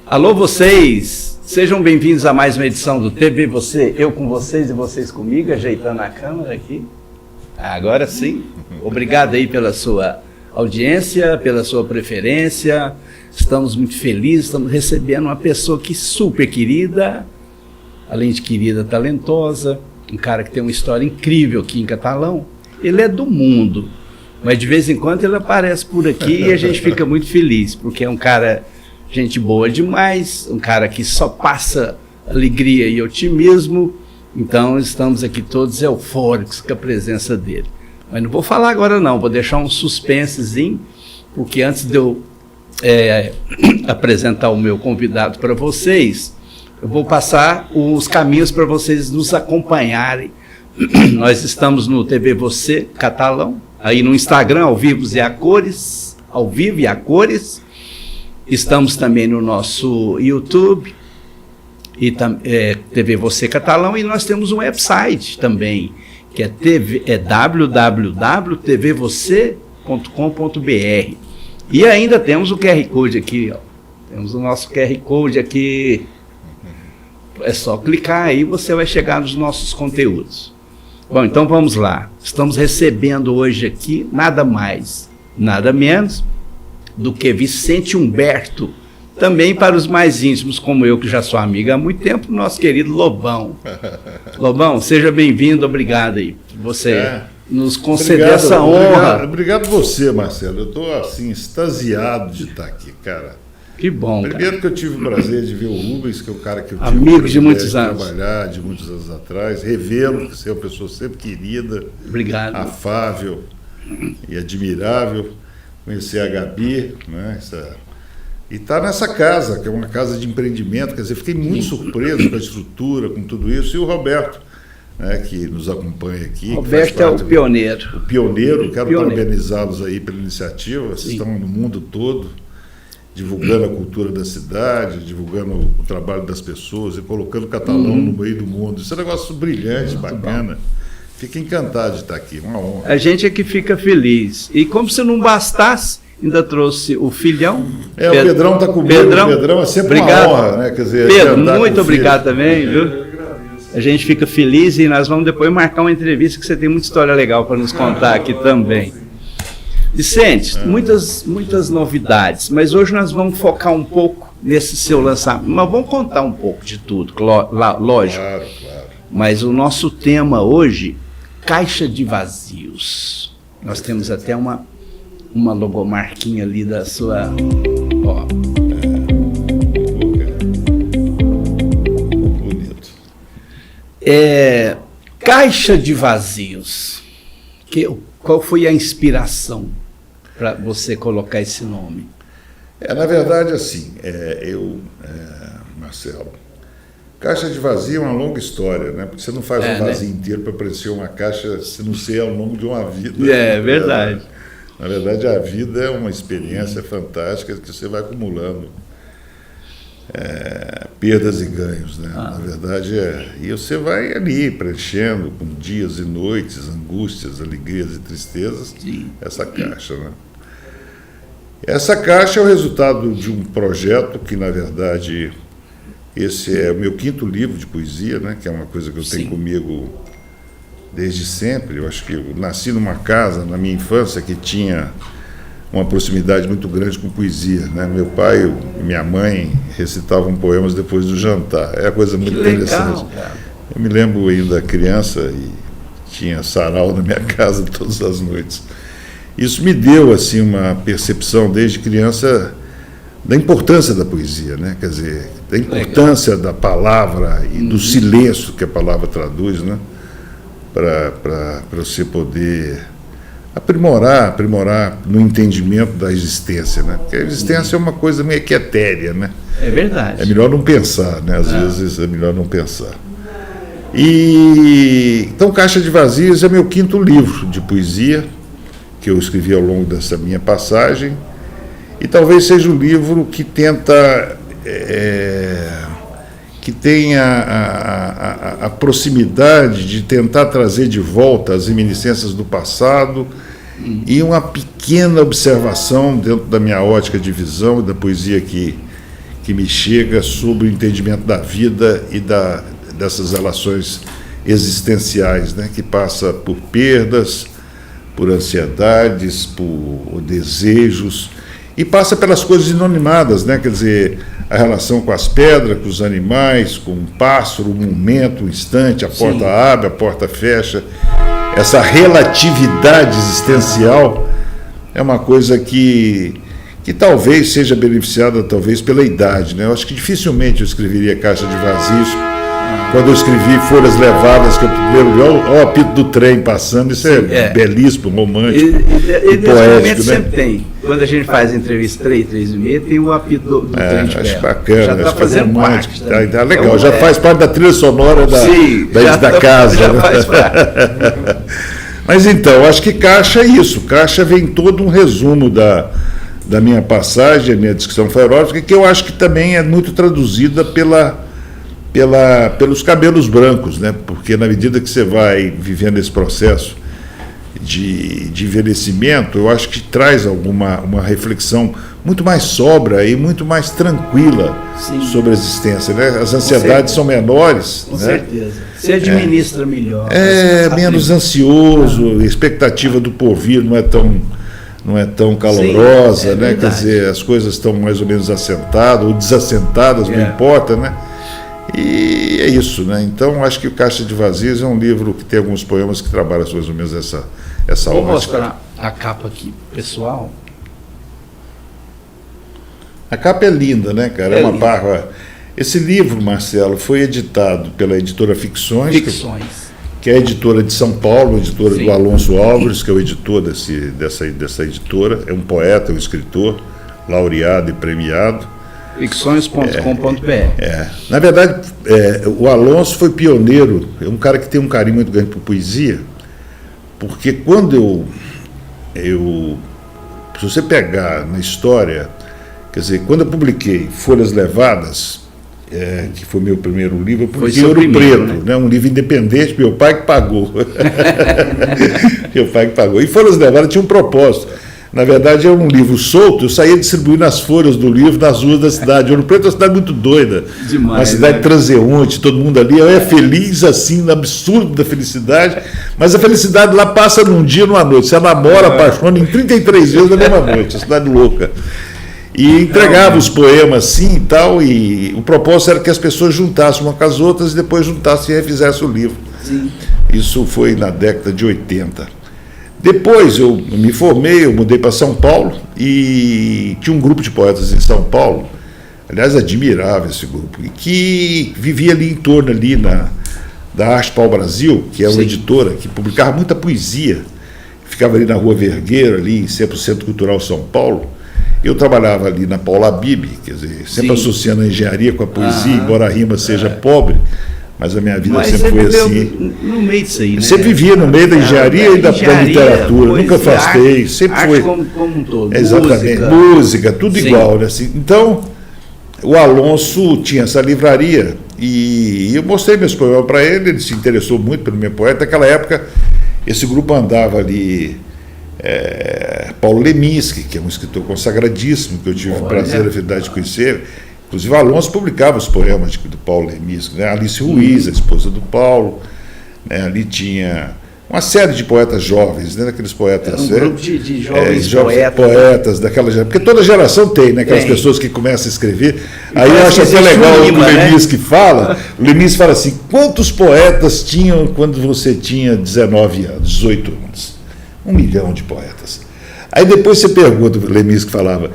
Alô vocês, sejam bem-vindos a mais uma edição do TV Você, eu com vocês e vocês comigo, ajeitando a câmera aqui. Agora sim, obrigado aí pela sua audiência, pela sua preferência, estamos muito felizes, estamos recebendo uma pessoa que super querida, além de querida, talentosa, um cara que tem uma história incrível aqui em Catalão. Ele é do mundo, mas de vez em quando ele aparece por aqui e a gente fica muito feliz, porque é um cara, gente boa demais, um cara que só passa alegria e otimismo, então estamos aqui todos eufóricos com a presença dele. Mas não vou falar agora não, vou deixar um suspensezinho, porque antes de eu apresentar o meu convidado para vocês, eu vou passar os caminhos para vocês nos acompanharem. Nós estamos no TV Você Catalão, aí no Instagram, ao vivo e a cores, estamos também no nosso YouTube, e TV Você Catalão, e nós temos um website também, que é www.tvvocê.com.br. E ainda temos o QR Code aqui, ó. Temos o nosso QR Code aqui, é só clicar aí, você vai chegar nos nossos conteúdos. Bom, então vamos lá. Estamos recebendo hoje aqui nada mais, nada menos do que Vicente Humberto, também para os mais íntimos, como eu, que já sou amiga há muito tempo, nosso querido Lobão. Lobão, seja bem-vindo, obrigado aí por você nos conceder essa honra. Obrigado você, Marcelo. Eu estou assim, extasiado de estar aqui, cara. Que bom, Primeiro cara. que eu tive o prazer de ver o Rubens, que é o cara que eu tive amigo de muitos anos, trabalhar de muitos anos atrás, revê-lo, que você é uma pessoa sempre querida, obrigado, afável e admirável. Conhecer a Gabi, né? E estar nessa casa, que é uma casa de empreendimento, quer dizer, fiquei muito surpreso com a estrutura, com tudo isso, e o Roberto, né, que nos acompanha aqui. Roberto é o pioneiro. O pioneiro, quero parabenizá-los aí pela iniciativa, vocês estão no mundo todo, divulgando a cultura da cidade, divulgando o trabalho das pessoas e colocando o Catalão no meio do mundo. Isso é um negócio brilhante, muito bacana. Bom. Fico encantado de estar aqui, uma honra. A gente é que fica feliz. E como se não bastasse, ainda trouxe o filhão. O Pedrão está comigo. O Pedrão é sempre obrigado. Uma honra, né? Quer dizer, Pedro, muito obrigado também, viu? A gente fica feliz e nós vamos depois marcar uma entrevista, que você tem muita história legal para nos contar aqui também. Vicente, muitas novidades, mas hoje nós vamos focar um pouco nesse seu lançamento. Mas vamos contar um pouco de tudo, lógico. Claro. Mas o nosso tema hoje, caixa de vazios. Nós temos até uma logomarquinha ali da sua... Ó. Bonito. Caixa de vazios. Qual foi a inspiração para você colocar esse nome? Na verdade, assim, Marcelo, caixa de vazio é uma longa história, né? Porque você não faz um vazio inteiro para parecer uma caixa, se não ser ao longo de uma vida. É verdade. Na verdade, a vida é uma experiência fantástica que você vai acumulando perdas e ganhos, né? Na verdade, e você vai ali preenchendo com dias e noites, angústias, alegrias e tristezas, essa caixa, né? Essa caixa é o resultado de um projeto que, na verdade, esse é o meu 5º livro de poesia, né? Que é uma coisa que eu tenho comigo desde sempre. Eu acho que eu nasci numa casa, na minha infância, que tinha uma proximidade muito grande com poesia, né? Meu pai e minha mãe recitavam poemas depois do jantar. É uma coisa muito interessante. Legal, eu me lembro ainda criança e tinha sarau na minha casa todas as noites. Isso me deu assim uma percepção desde criança da importância da poesia, né? Quer dizer, da importância da palavra e do silêncio que a palavra traduz, né? Para você poder aprimorar no entendimento da existência, né? Porque a existência é uma coisa meio que etérea, né? É verdade. É melhor não pensar, né? Às vezes é melhor não pensar. Então, Caixa de Vazios é meu 5º livro de poesia que eu escrevi ao longo dessa minha passagem, e talvez seja um livro que tenta que tenha a proximidade de tentar trazer de volta as reminiscências do passado e uma pequena observação dentro da minha ótica de visão e da poesia que que me chega sobre o entendimento da vida e dessas relações existenciais, né, que passa por perdas, por ansiedades, por desejos, e passa pelas coisas inanimadas, né, quer dizer, a relação com as pedras, com os animais, com o pássaro, o momento, o instante, a porta abre, a porta fecha. Essa relatividade existencial é uma coisa que talvez seja beneficiada talvez pela idade, né? Eu acho que dificilmente eu escreveria Caixa de Vazios. Quando eu escrevi Folhas Levadas, que é o primeiro, olha o apito do trem passando, isso é belíssimo, romântico e poético, né? Sempre tem. Quando a gente faz entrevista 3h30, tem o apito do trem de acho bacana, já está fazendo parte. Tá legal, já faz parte da trilha sonora da casa. Já faz parte. Mas então, acho que Caixa é isso. Caixa vem todo um resumo da minha passagem, a minha descrição fairótica, que eu acho que também é muito traduzida pelos cabelos brancos, né? Porque na medida que você vai vivendo esse processo de envelhecimento, eu acho que traz uma reflexão muito mais sóbria e muito mais tranquila sobre a existência, né? As ansiedades são menores. Com certeza. Você administra melhor. Menos ansioso, a expectativa do porvir não é tão calorosa, né? Quer dizer, as coisas estão mais ou menos assentadas ou desassentadas, não importa, né? E é isso, né? Então, acho que o Caixa de Vazios é um livro que tem alguns poemas que trabalham mais ou menos essa Vou ótica. mostrar a capa aqui, pessoal. A capa é linda, né, cara? É uma barra. Esse livro, Marcelo, foi editado pela editora Ficções. Que é a editora de São Paulo, a editora do Alonso Álvares, que é o editor dessa editora. É um poeta, um escritor, laureado e premiado. Ficções.com.br. Na verdade, o Alonso foi pioneiro, é um cara que tem um carinho muito grande por poesia, porque quando se você pegar na história, quer dizer, quando eu publiquei Folhas Levadas, que foi meu primeiro livro, eu publiquei Ouro Preto, né? Um livro independente, meu pai que pagou. Meu pai que pagou. E Folhas Levadas tinha um propósito. Na verdade, era um livro solto, eu saía distribuindo as folhas do livro nas ruas da cidade. Ouro Preto é uma cidade muito doida. Demais, uma cidade transeunte, todo mundo ali é feliz, assim, no absurdo da felicidade, mas a felicidade lá passa num dia, numa noite. Você namora, apaixona em 33 vezes na mesma noite, a cidade louca. E entregava os poemas assim e tal, e o propósito era que as pessoas juntassem uma com as outras e depois juntassem e refizessem o livro. Sim. Isso foi na década de 80. Depois eu me formei, eu mudei para São Paulo e tinha um grupo de poetas em São Paulo, aliás, admirável esse grupo, que vivia ali em torno ali da Arte Pau Brasil, que é uma editora que publicava muita poesia, ficava ali na Rua Vergueiro, ali sempre o Centro Cultural São Paulo. Eu trabalhava ali na Paula Bibi, quer dizer, sempre associando a engenharia com a poesia, embora a rima seja pobre, mas a minha vida sempre foi assim. No meio disso aí, né? Eu sempre vivia no meio da engenharia e da literatura, nunca afastei, sempre foi. Como um todo. Exatamente, música tudo igual, né? Assim, então, o Alonso tinha essa livraria e eu mostrei meus poemas para ele se interessou muito pelo meu poeta. Naquela época, esse grupo andava ali. Paulo Leminski, que é um escritor consagradíssimo, que eu tive o prazer e a felicidade de conhecer. Inclusive, Alonso publicava os poemas do Paulo Leminski, né? Alice Ruiz, a esposa do Paulo, né? Ali tinha uma série de poetas jovens, né? Aqueles poetas. Um grupo de jovens poetas daquela geração, porque toda geração tem, né? Aquelas pessoas que começam a escrever. Aí eu acho até legal o que o Leminski fala. O Leminski fala assim: quantos poetas tinham quando você tinha 19 anos, 18 anos? 1 milhão de poetas. Aí depois você pergunta, o Leminski falava,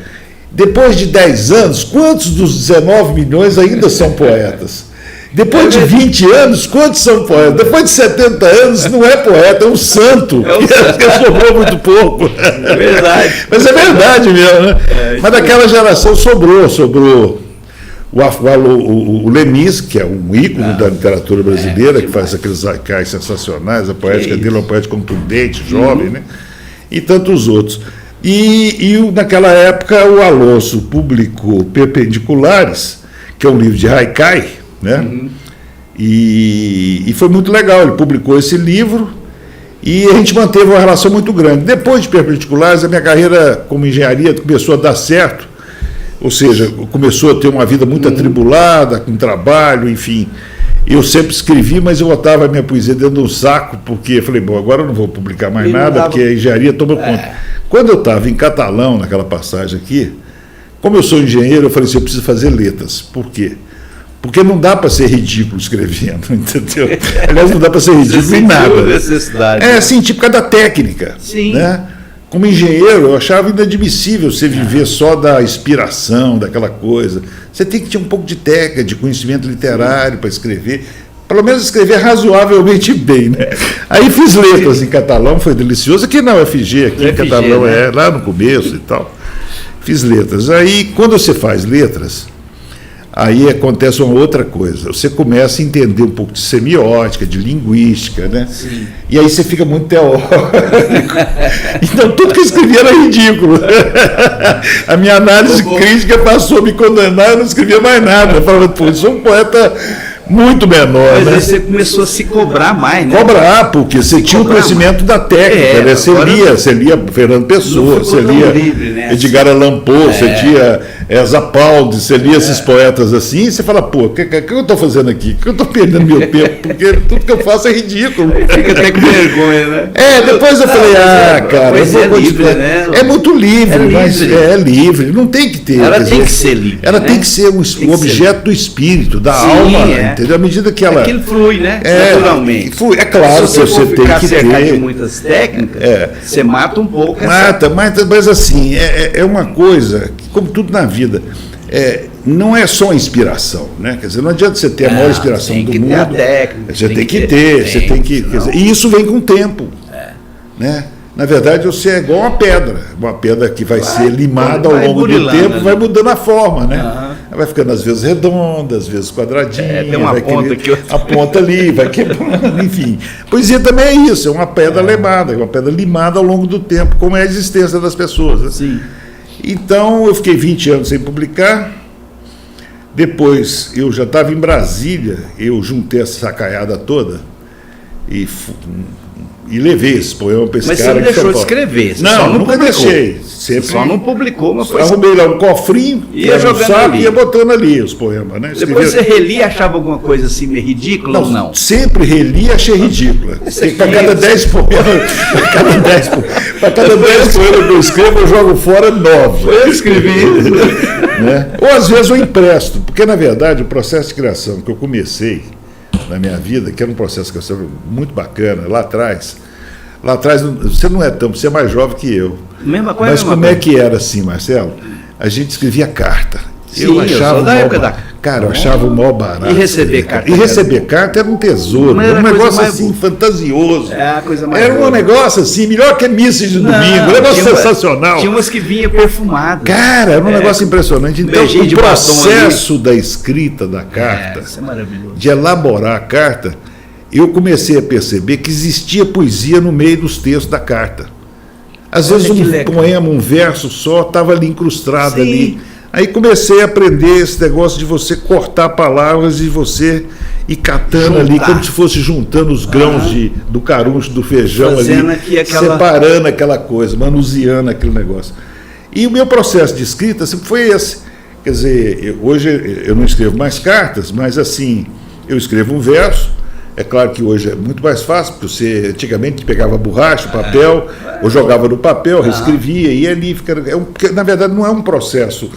depois de 10 anos, quantos dos 19 milhões ainda são poetas? Depois de 20 anos, quantos são poetas? Depois de 70 anos, não é poeta, é um santo. Porque sobrou muito pouco. É verdade. Mas é verdade mesmo, né? Mas daquela geração sobrou. O Leminski, que é um ícone da literatura brasileira, que faz aqueles haikais sensacionais, a poética dele é uma poética contundente, jovem, né? E tantos outros. E naquela época o Alonso publicou Perpendiculares, que é um livro de haikai, né? E foi muito legal, ele publicou esse livro e a gente manteve uma relação muito grande. Depois de Perpendiculares, a minha carreira como engenharia começou a dar certo, ou seja, começou a ter uma vida muito atribulada, com trabalho, enfim. Eu sempre escrevi, mas eu botava a minha poesia dentro de um saco, porque eu falei, bom, agora eu não vou publicar mais nada, porque a engenharia toma conta. Quando eu estava em Catalão, naquela passagem aqui, como eu sou engenheiro, eu falei assim, eu preciso fazer letras. Por quê? Porque não dá para ser ridículo escrevendo, entendeu? Aliás, não dá para ser ridículo em nada. Necessidade. É assim, tipo cada técnica. Sim. Né? Como engenheiro, eu achava inadmissível você viver só da inspiração, daquela coisa. Você tem que ter um pouco de técnica, de conhecimento literário para escrever. Pelo menos escrever razoavelmente bem, né? Aí fiz letras em Catalão, foi delicioso. Aqui na UFG, aqui em Catalão, né? Lá no começo e tal. Fiz letras. Aí, quando você faz letras, aí acontece uma outra coisa. Você começa a entender um pouco de semiótica, de linguística, né? Sim. E aí você fica muito teórico. Então, tudo que eu escrevia era ridículo. A minha análise crítica passou a me condenar, eu não escrevia mais nada. Eu falava, pô, eu sou um poeta muito menor. Mas né? aí você começou a se cobrar mais, né? Cobrar, porque você tinha o conhecimento da técnica, né? Você lia Fernando Pessoa, você lia livre, né? Edgar Allan Poe, você tinha Zapaldi, você lia esses poetas assim, e você fala, pô, o que eu estou fazendo aqui? O que eu estou perdendo meu tempo? Porque tudo que eu faço é ridículo. Fica até com vergonha, né? Depois eu falei, cara, eu vou livre, né? É muito livre, mas é livre, não tem que ter. Ela tem que ser livre. Ela tem que ser um objeto do espírito, da alma, entendeu? À medida que ela. Aquilo flui, né? Naturalmente. Flui. É claro que você tem que ter. De muitas técnicas, você mata um pouco. Mas assim, é uma coisa que, como tudo na vida, não é só a inspiração, né? Quer dizer, não adianta você ter a maior inspiração do mundo. A técnica, você tem que ter, você tem que. E isso vem com o tempo. Né? Na verdade, você é igual uma pedra que vai ser limada ao longo do tempo, vai mudando a forma, né? Vai ficando às vezes redonda, às vezes quadradinha, tem uma ponta aqui, a ponta ali, vai quebrando, enfim. Poesia também é isso, é uma pedra limada, uma pedra limada ao longo do tempo, como é a existência das pessoas. Né? Sim. Então, eu fiquei 20 anos sem publicar. Depois, eu já estava em Brasília, eu juntei essa sacaiada toda e levei esse poema para esse cara. Mas você não deixou de escrever? Não, nunca deixei. Sempre só não publicou, mas foi. Arrumei lá um cofrinho, ia jogando saco, ia botando ali os poemas. Né? Depois você relia e achava alguma coisa assim meio ridícula ou não? Sempre reli e achei ridícula. Para cada 10 poemas, para cada 10 poemas que eu escrevo, eu jogo fora 9. Eu escrevi isso. Né? Ou às vezes eu empresto, porque na verdade o processo de criação que eu comecei na minha vida, que era um processo que eu achava muito bacana, lá atrás você não é tão, você é mais jovem que eu. Mas como é que era assim, Marcelo? A gente escrevia carta. Sim, eu achava da época da... Cara, eu achava o maior barato. E receber carta. E receber carta era um tesouro. Era um negócio assim, fantasioso. É a coisa mais era um negócio assim, melhor que missa de domingo. Um negócio sensacional. Tinha umas que vinha perfumado. Cara, era um negócio impressionante. Então, o processo da escrita da carta, isso é maravilhoso. De elaborar a carta, eu comecei a perceber que existia poesia no meio dos textos da carta. Às vezes um poema, um verso só, estava ali incrustado ali. Aí comecei a aprender esse negócio de você cortar palavras e você ir catando ali, como se fosse juntando os grãos do caruncho, do feijão ali, separando aquela coisa, manuseando aquele negócio. E o meu processo de escrita sempre foi esse. Quer dizer, hoje eu não escrevo mais cartas, mas assim, eu escrevo um verso. É claro que hoje é muito mais fácil, porque você antigamente pegava borracha, papel, ou jogava no papel, reescrevia, e ali fica. Porque, na verdade, não é um processo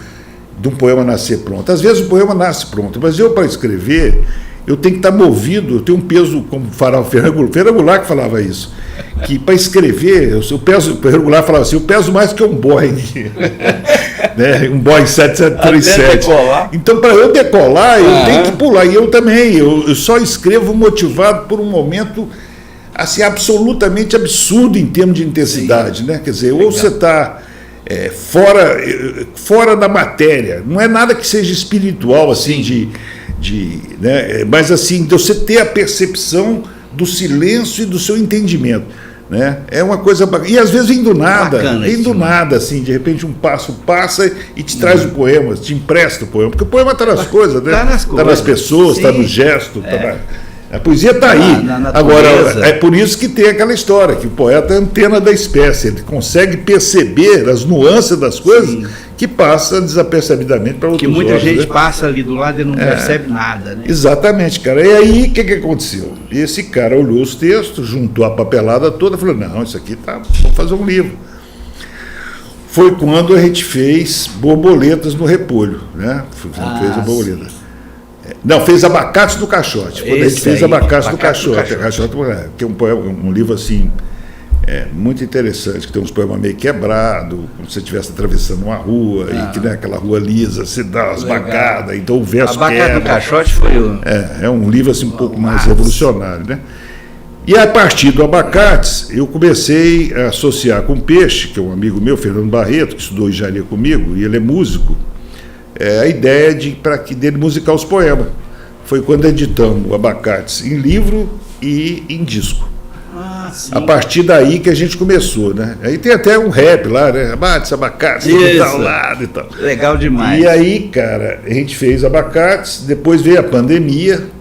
de um poema nascer pronto. Às vezes o poema nasce pronto, mas eu, para escrever, eu tenho que estar movido, eu tenho um peso, como falava o Ferreira Goulart que falava isso, que para escrever, o Ferreira Goulart falava assim, eu peso mais que um Boeing. Né? Um Boeing 7737. Então, para eu decolar, eu tenho que pular. E eu também, eu só escrevo motivado por um momento assim, absolutamente absurdo em termos de intensidade. Né? Quer dizer, ou você está fora da matéria, não é nada que seja espiritual, assim, né? Mas assim, de você ter a percepção do silêncio e do seu entendimento. Né? É uma coisa bacana. E às vezes vem do nada, assim, de repente um passo passa e te traz o poema, te empresta o poema, porque o poema está nas coisas, né? Está nas pessoas, está no gesto. A poesia está aí. Na Agora, é por isso que tem aquela história, que o poeta é a antena da espécie, ele consegue perceber as nuances das coisas. Sim. Que passa desapercebidamente para outros olhos. Que muita gente passa ali do lado e não percebe nada, né? Exatamente, cara. E aí, o que aconteceu? Esse cara olhou os textos, juntou a papelada toda e falou, não, isso aqui tá, vamos fazer um livro. Foi quando a gente fez Borboletas no Repolho, né? Fez a borboleta. Não, fez Abacates do Caixote. Quando a gente fez Abacates do Caixote. Que é um livro assim, muito interessante, que tem uns poemas meio quebrados, como se você estivesse atravessando uma rua, e que aquela rua lisa, você dá umas bacadas, então o verso quebra. Abacate do Caixote foi o... É um livro assim, um pouco mais revolucionário, né? E a partir do Abacates, eu comecei a associar com o Peixe, que é um amigo meu, Fernando Barreto, que estudou engenharia comigo, e ele é músico, a ideia dele musicar os poemas. Foi quando editamos o Abacates em livro e em disco. A partir daí que a gente começou, né? Aí tem até um rap lá, né? Abacates, de tal lado e tal. Legal demais. E aí, cara, a gente fez Abacates, depois veio a pandemia.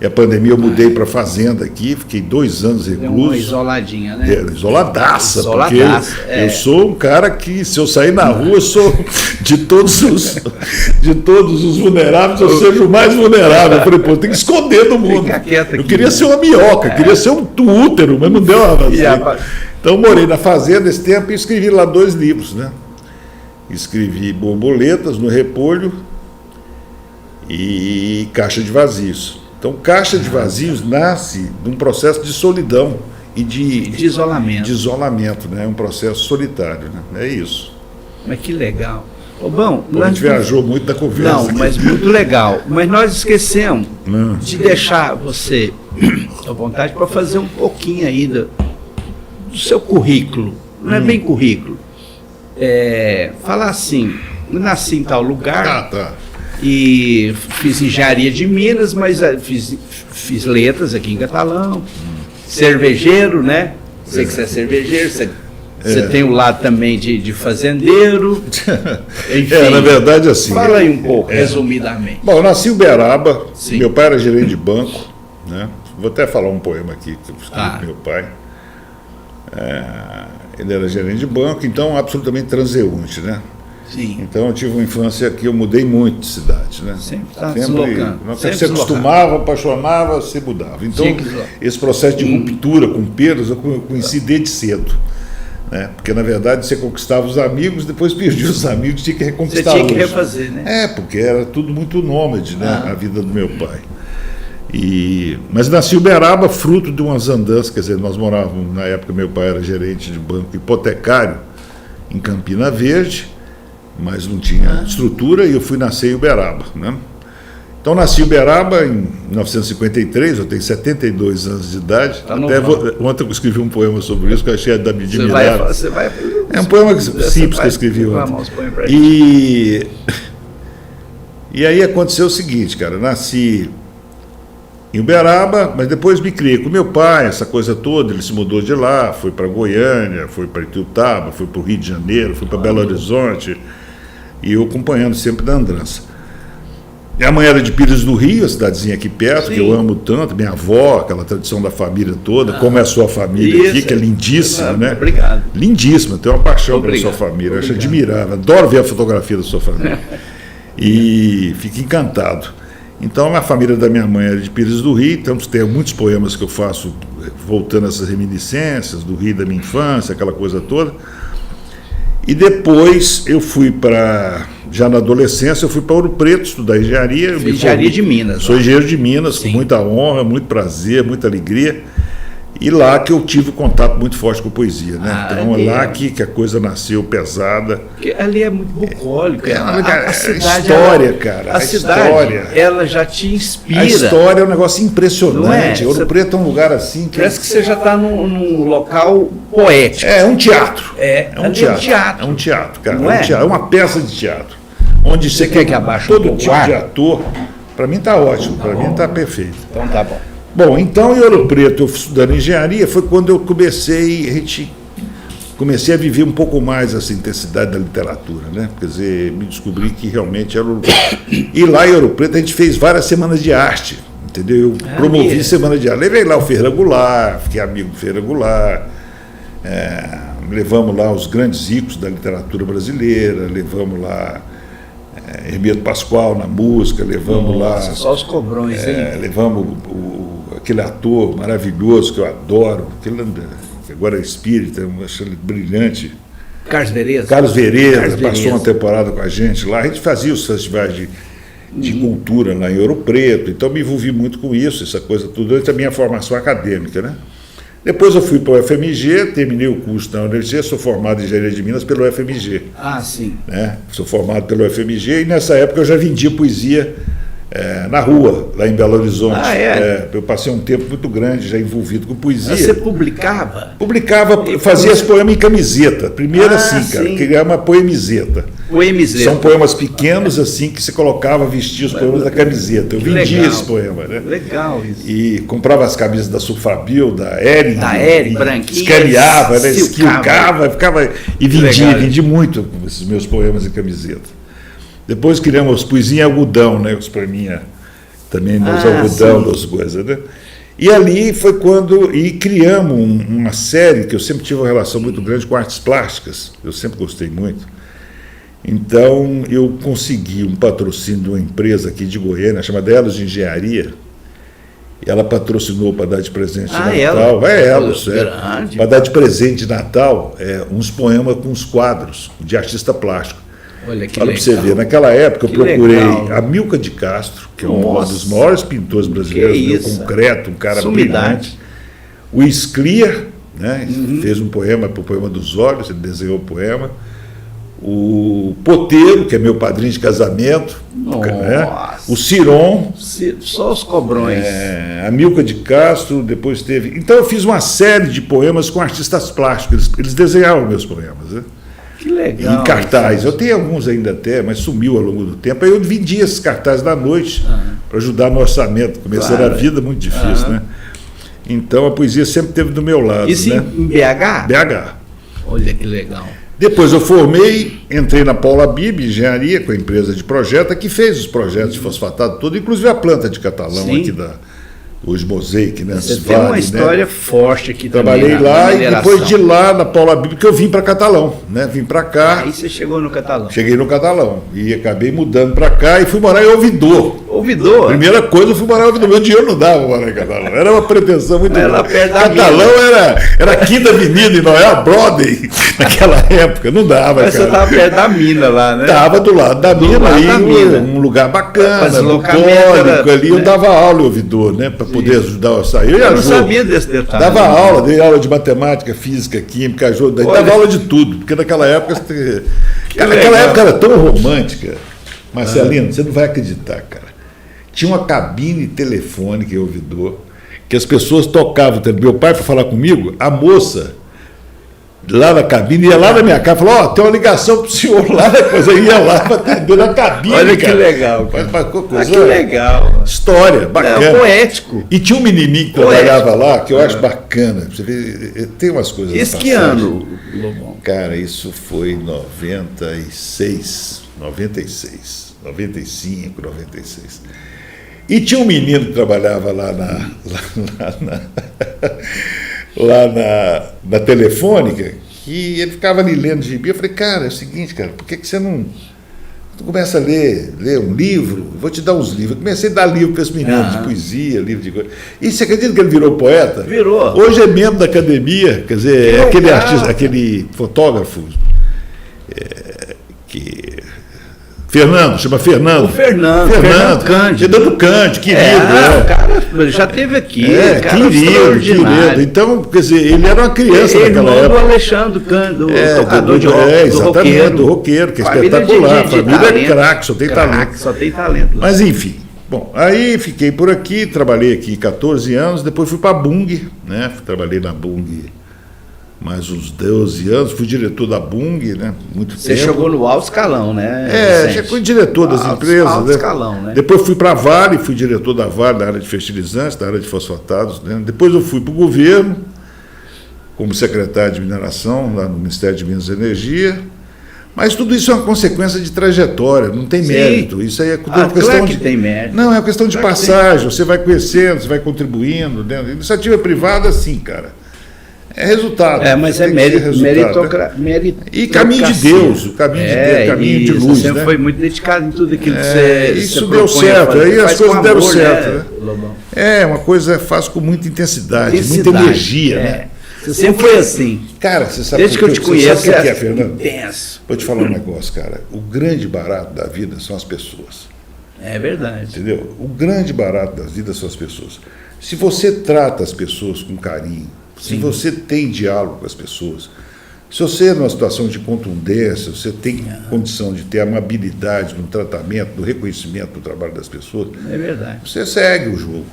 E a pandemia eu mudei para fazenda aqui, fiquei 2 anos recluso. Deu uma isoladinha, né? Isoladaça, porque eu sou um cara que, se eu sair na rua, eu sou de todos os vulneráveis, eu seja o mais vulnerável. Eu falei, pô, tem que esconder do mundo. Eu queria ser uma minhoca, queria ser um útero, mas não deu nada. Então morei na fazenda esse tempo e escrevi lá 2 livros, né? Escrevi Borboletas no Repolho e Caixa de Vazios. Então, Caixa de Vazios nasce de um processo de solidão e de isolamento. De isolamento, né? É um processo solitário, né? É isso. Mas que legal. Bom, a gente viajou muito da conversa. Não, mas muito legal. Mas nós esquecemos de deixar você à vontade para fazer um pouquinho aí do seu currículo. Não é bem currículo. Falar assim, nasci em tal lugar. Tá. E fiz engenharia de Minas, mas fiz letras aqui em Catalão, cervejeiro, né? Sei que você é cervejeiro, você tem o lado também de fazendeiro, enfim. Na verdade, assim... Fala aí um pouco, resumidamente. Bom, eu nasci em Uberaba, meu pai era gerente de banco, né? Vou até falar um poema aqui que eu escrevi com meu pai. Ele era gerente de banco, então absolutamente transeunte, né? Sim. Então eu tive uma infância que eu mudei muito de cidade, né? Sempre está deslocando. Você acostumava, apaixonava, você mudava. Então esse processo de ruptura com perdas eu conheci desde cedo, né? Porque na verdade você conquistava os amigos, depois perdia os amigos, tinha que reconquistar. Você tinha que refazer, né? Porque era tudo muito nômade, né? A vida do meu pai. Mas nasci em Uberaba, fruto de umas andanças, quer dizer, nós morávamos, na época meu pai era gerente de banco hipotecário em Campina Verde, mas não tinha estrutura, e eu fui nascer em Uberaba, né? Então nasci em Uberaba em 1953, eu tenho 72 anos de idade. Ontem eu escrevi um poema sobre isso que eu achei admirável. É um poema simples que eu escrevi ontem. E aí aconteceu o seguinte, cara, eu nasci em Uberaba, mas depois me criei com meu pai, essa coisa toda, ele se mudou de lá, foi para Goiânia, foi para Ituiutaba, foi para o Rio de Janeiro, foi para Belo Horizonte, e eu acompanhando sempre da andança. Minha mãe era de Pires do Rio, a cidadezinha aqui perto, que eu amo tanto, minha avó, aquela tradição da família toda, como é a sua família aqui, que é lindíssima, né? Obrigado. Lindíssima, tenho uma paixão pela sua família, eu acho admirável, adoro ver a fotografia da sua família. E fico encantado. Então, a família da minha mãe era de Pires do Rio, então tem muitos poemas que eu faço voltando a essas reminiscências do Rio da minha infância, aquela coisa toda. E depois eu fui já na adolescência, eu fui para Ouro Preto estudar engenharia. Engenharia de Minas. Sou engenheiro de Minas, com muita honra, muito prazer, muita alegria. E lá que eu tive contato muito forte com a poesia, né? Então é lá que a coisa nasceu pesada. Porque ali é muito bucólico. A cidade, história, cara. A cidade, ela já te inspira. A história é um negócio impressionante. Ouro Preto é um lugar assim que... Parece que você já está num local poético. É um teatro. É um teatro. É um teatro, cara. Não é uma peça de teatro. Onde você quer que abaixe todo tipo de ator. Para mim está ótimo, para mim está perfeito. Então tá bom. Bom, então em Ouro Preto, eu estudando engenharia, foi quando eu comecei a viver um pouco mais essa intensidade da literatura, né? Quer dizer, me descobri que realmente era Ouro Preto. E lá em Ouro Preto a gente fez várias semanas de arte. entendeu? Eu promovi Semana de Arte. Levei lá o Ferreira Goulart, fiquei amigo do Ferreira Goulart, levamos lá os grandes ícones da literatura brasileira, levamos lá Hermeto Pascoal na música, levamos lá... Só os cobrões, hein? Levamos aquele ator maravilhoso que eu adoro, aquele, agora é espírita, eu acho ele brilhante. Carlos Vereza passou uma temporada com a gente lá. A gente fazia os festivais de cultura lá em Ouro Preto, então me envolvi muito com isso, essa coisa tudo, durante a minha formação acadêmica, né? Depois eu fui para o UFMG, terminei o curso na universidade, sou formado em Engenharia de Minas pelo UFMG. Ah, sim. Né? Sou formado pelo UFMG e nessa época eu já vendia poesia na rua, lá em Belo Horizonte. Eu passei um tempo muito grande já envolvido com poesia. Você publicava? Publicava, fazia esse poema em camiseta. Primeiro assim, cara, criava uma poemizeta. São poemas pequenos assim que você colocava, vestia os poemas da camiseta. Eu vendia esse poema, né? Legal isso. E comprava as camisas da Sulfabil, da Ering. branquinha. Escaneava, né? Esquilcava, ficava e vendi muito esses meus poemas em camiseta. Depois criamos poesia em algodão, né? Os poeminha também nos algodão, das coisas, né? E ali foi quando criamos uma série que eu sempre tive uma relação muito grande com artes plásticas. Eu sempre gostei muito. Então eu consegui um patrocínio de uma empresa aqui de Goiânia chamada Elos de Engenharia. Ela patrocinou para dar de presente de Natal. Para dar de presente de Natal uns poemas com os quadros de artista plástico. Olha para você ver, naquela época eu procurei Amilcar de Castro, que é um dos maiores pintores brasileiros, meu concreto, um cara brilhante. O Scliar, né, fez um poema para o Poema dos Olhos, ele desenhou o poema. O Poteiro, que é meu padrinho de casamento, né? O Ciron, só os cobrões. Amilcar de Castro, depois teve. Então eu fiz uma série de poemas com artistas plásticos, eles desenhavam meus poemas, né? Que legal. Em cartaz. Eu tenho alguns ainda até, mas sumiu ao longo do tempo. Aí eu vendia esses cartazes da noite para ajudar no orçamento. Começando a vida muito difícil, né? Então a poesia sempre esteve do meu lado. Isso, né? Em BH? BH. Olha que legal. Depois eu formei, entrei na Paula Bib, engenharia, com a empresa de projeto, que fez os projetos de fosfatado todo, inclusive a planta de Catalão aqui hoje Mosaic, né? Você tem uma história forte aqui também. Trabalhei lá e depois de lá na Paula Bíblia que eu vim para Catalão, né? Vim para cá. Aí você chegou no Catalão. Cheguei no Catalão e acabei mudando para cá e fui morar em Ouvidor. Ouvidor? Primeira coisa, eu fui morar em Ouvidor. Meu dinheiro não dava morar em Catalão. Era uma pretensão muito grande. Catalão era Quinta Avenida e não era Broadway naquela época. Não dava, mas cara. Você estava perto da mina lá, né? Estava do lado da mina, um lugar bacana, bucólico ali. Eu dava aula em Ouvidor, né? Para poder ajudar a sair. Eu não sabia desse detalhe. Dava aula, dei aula de matemática, física, química, dava aula de tudo, porque naquela época. Aquela época era tão romântica, Marcelino, você não vai acreditar, cara. Tinha uma cabine telefônica em Ouvidor, que as pessoas tocavam. Meu pai, para falar comigo, a moça lá na cabine, ia lá na minha casa, falou, tem uma ligação pro senhor lá, na coisa, ia lá para atender na cabine. Olha que legal. Que legal. História, bacana. Poético. E tinha um menininho que trabalhava lá, que eu acho bacana. Você vê, tem umas coisas. Esse que ano, Lobão? Cara, isso foi em 96, 95, 96. E tinha um menino que trabalhava lá na telefônica, que ele ficava ali lendo gibi. Eu falei, cara, é o seguinte, cara, por que você não começa a ler um livro? Vou te dar uns livros. Eu comecei a dar livro para esse menino de poesia, livro de coisa. E você acredita que ele virou poeta? Virou. Hoje é membro da academia, quer dizer, é aquele artista, aquele fotógrafo que... chama Fernando. O Fernando Cândido. Do Cândido, querido. O cara já esteve aqui. Querido. Então, quer dizer, ele era uma criança naquela época. Do Alexandre Cândido, tocador de rock. Exatamente, do roqueiro, que é espetacular. A família é craque, só tem talento. Só tem talento. Mas, enfim. Bom, aí fiquei por aqui, trabalhei aqui 14 anos, depois fui para a Bung, né? Trabalhei na Bung mais uns 12 anos, fui diretor da Bung, né? Muito tempo. Você chegou no alto escalão, né? Já fui diretor das empresas. Alto escalão, né? Depois fui para a Vale, fui diretor da Vale, da área de fertilizantes, da área de fosfatados, né? Depois eu fui para o governo, como secretário de mineração, lá no Ministério de Minas e Energia. Mas tudo isso é uma consequência de trajetória, não tem mérito. Isso aí é uma questão claro que tem mérito. Não, é uma questão de passagem. Você vai conhecendo, você vai contribuindo. Né? Iniciativa privada, sim, cara. É resultado. Mas é meritocracia. E caminho de Deus, o caminho de Deus, caminho de luz. Você sempre foi muito dedicado em tudo aquilo que você. Isso deu certo, aí as coisas deram certo. Né? É uma coisa faz com muita intensidade, muita energia, né? Você sempre foi assim. Cara, você sabe desde que eu te conheço, sabe o que é, Fernando? Intenso. Vou te falar um negócio, cara. O grande barato da vida são as pessoas. É verdade. Entendeu? O grande barato da vida são as pessoas. Se você trata as pessoas com carinho, se você tem diálogo com as pessoas, se você, numa situação de contundência, você tem condição de ter amabilidade no tratamento, no reconhecimento do trabalho das pessoas, é verdade. Você segue o jogo.